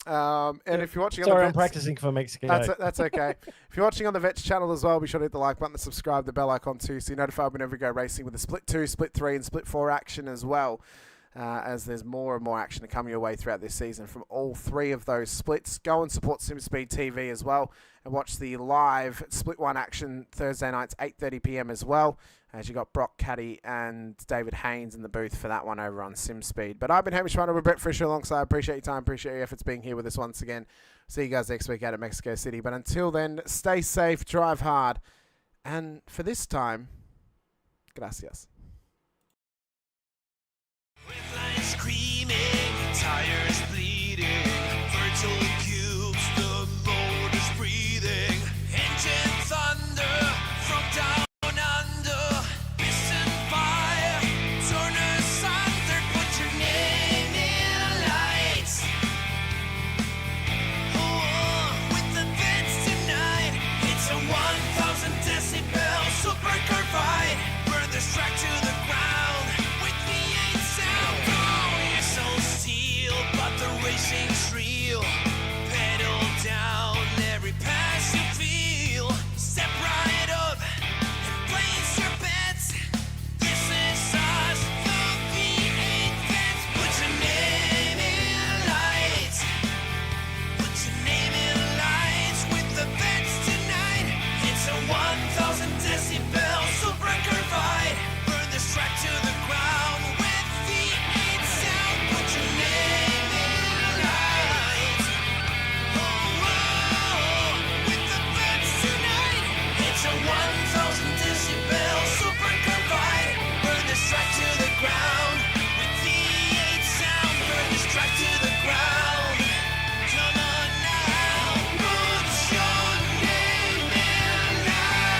And if you're watching on Sorry, the I'm practicing for Mexico. That's okay. If you're watching on the Vets channel as well, be sure to hit the like button and subscribe to the bell icon too, so you're notified whenever we go racing with the Split 2, Split 3, and Split 4 action as well. As there's more and more action to come your way throughout this season from all 3 of those splits. Go and support SimSpeed TV as well and watch the live Split 1 action Thursday nights, 8:30 p.m. as well, as you got Brock Caddy and David Haynes in the booth for that one over on SimSpeed. But I've been Hamish Munro Brett Fisher alongside. Appreciate your time, appreciate your efforts being here with us once again. See you guys next week out at Mexico City. But until then, stay safe, drive hard, and for this time, gracias. Screaming, tires bleeding, virtual cubes, the motor's breathing, engine thunder from down under, piston fire, Turner Sunder, put your name in lights. Oh, with the Vets tonight, it's a 1,000 decibel supercar fight, burn this track to the ground with V8 sound. Racing's real. Pedal down every pass you feel. Step right up and place your bets. This is us, the V8 Vets. Put your name in lights. Put your name in lights with the Vets tonight. It's a 1,000 decibel supercar fight. Burn this track to the ground with V8 sound. Put your name. It's a 1,000 decibel supercar fight. Burn this track to the ground with V8 sound. Burn this track to the ground. Come on now, put your name in lights.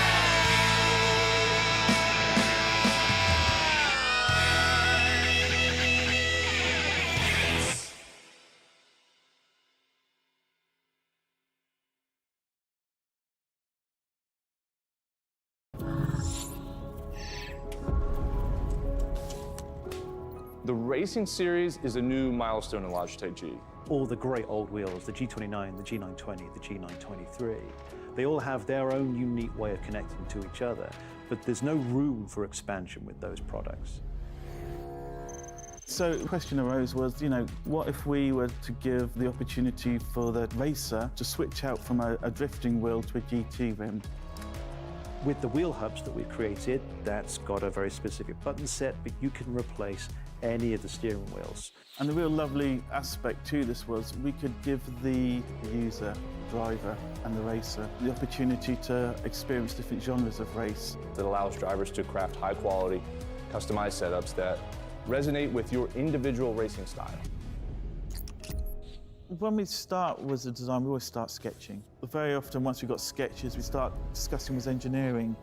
The Racing Series is a new milestone in Logitech G. All the great old wheels, the G29, the G920, the G923, they all have their own unique way of connecting to each other, but there's no room for expansion with those products. So the question arose was, what if we were to give the opportunity for the racer to switch out from a drifting wheel to a GT rim? With the wheel hubs that we've created, that's got a very specific button set, but you can replace any of the steering wheels. And the real lovely aspect to this was we could give the user, driver and the racer the opportunity to experience different genres of race. That allows drivers to craft high quality, customized setups that resonate with your individual racing style. When we start with the design, we always start sketching. Very often, once we've got sketches, we start discussing with engineering.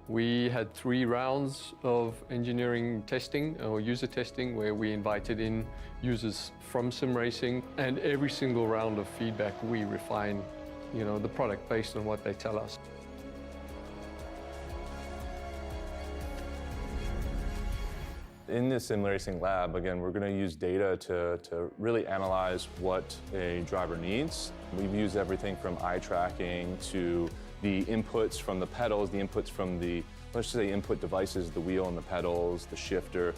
We had 3 rounds of engineering testing or user testing where we invited in users from sim racing, and every single round of feedback we refine, the product based on what they tell us. In the sim racing lab, again, we're going to use data to really analyze what a driver needs. We've used everything from eye tracking to the inputs from the pedals, the inputs from the, let's say, input devices, the wheel and the pedals, the shifter.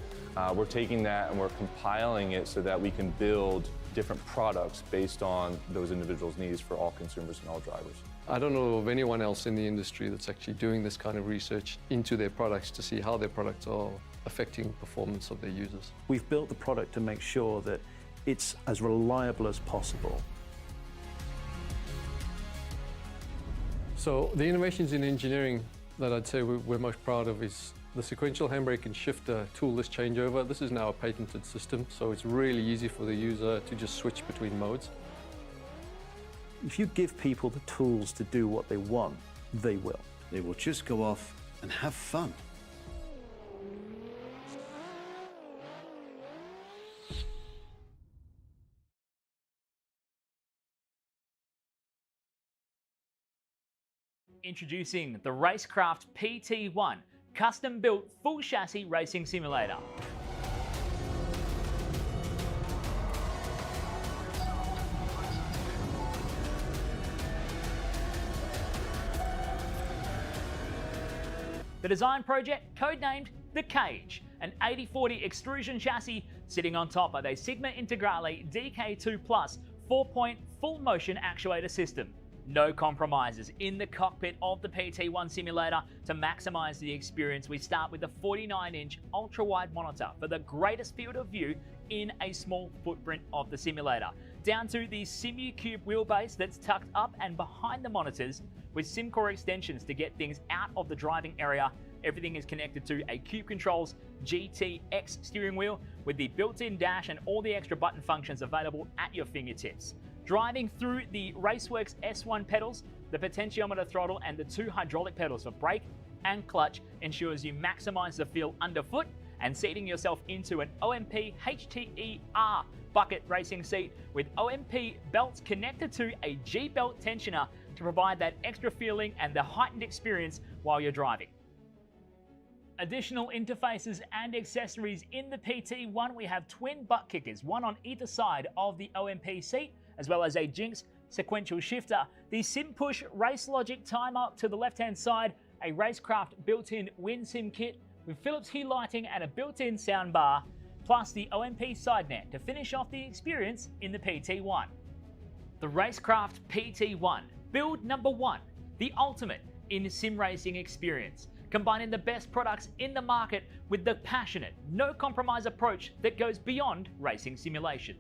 We're taking that and we're compiling it so that we can build different products based on those individuals' needs for all consumers and all drivers. I don't know of anyone else in the industry that's actually doing this kind of research into their products to see how their products are affecting performance of their users. We've built the product to make sure that it's as reliable as possible. So the innovations in engineering that I'd say we're most proud of is the sequential handbrake and shifter toolless changeover. This is now a patented system, so it's really easy for the user to just switch between modes. If you give people the tools to do what they want, they will. They will just go off and have fun. Introducing the Racekraft PT1, custom-built full chassis racing simulator. The design project, codenamed The Cage, an 80/40 extrusion chassis sitting on top of a Sigma Integrale DK2 Plus 4-point full motion actuator system. No compromises in the cockpit of the PT1 simulator. To maximize the experience, we start with the 49-inch ultra-wide monitor for the greatest field of view in a small footprint of the simulator, down to the SimuCube wheelbase that's tucked up and behind the monitors with SimCore extensions to get things out of the driving area. Everything is connected to a Cube Controls GTX steering wheel with the built-in dash and all the extra button functions available at your fingertips. Driving through the Raceworks S1 pedals, the potentiometer throttle and the 2 hydraulic pedals for brake and clutch ensures you maximize the feel underfoot, and seating yourself into an OMP HTER bucket racing seat with OMP belts connected to a G-belt tensioner to provide that extra feeling and the heightened experience while you're driving. Additional interfaces and accessories in the PT1, we have twin butt kickers, one on either side of the OMP seat, as well as a Jinx sequential shifter, the SimPush Race Logic timer to the left-hand side, a Racekraft built-in WinSim kit with Philips Hue lighting and a built-in soundbar, plus the OMP side net to finish off the experience in the PT1. The Racekraft PT1, build number 1, the ultimate in sim racing experience, combining the best products in the market with the passionate, no-compromise approach that goes beyond racing simulation.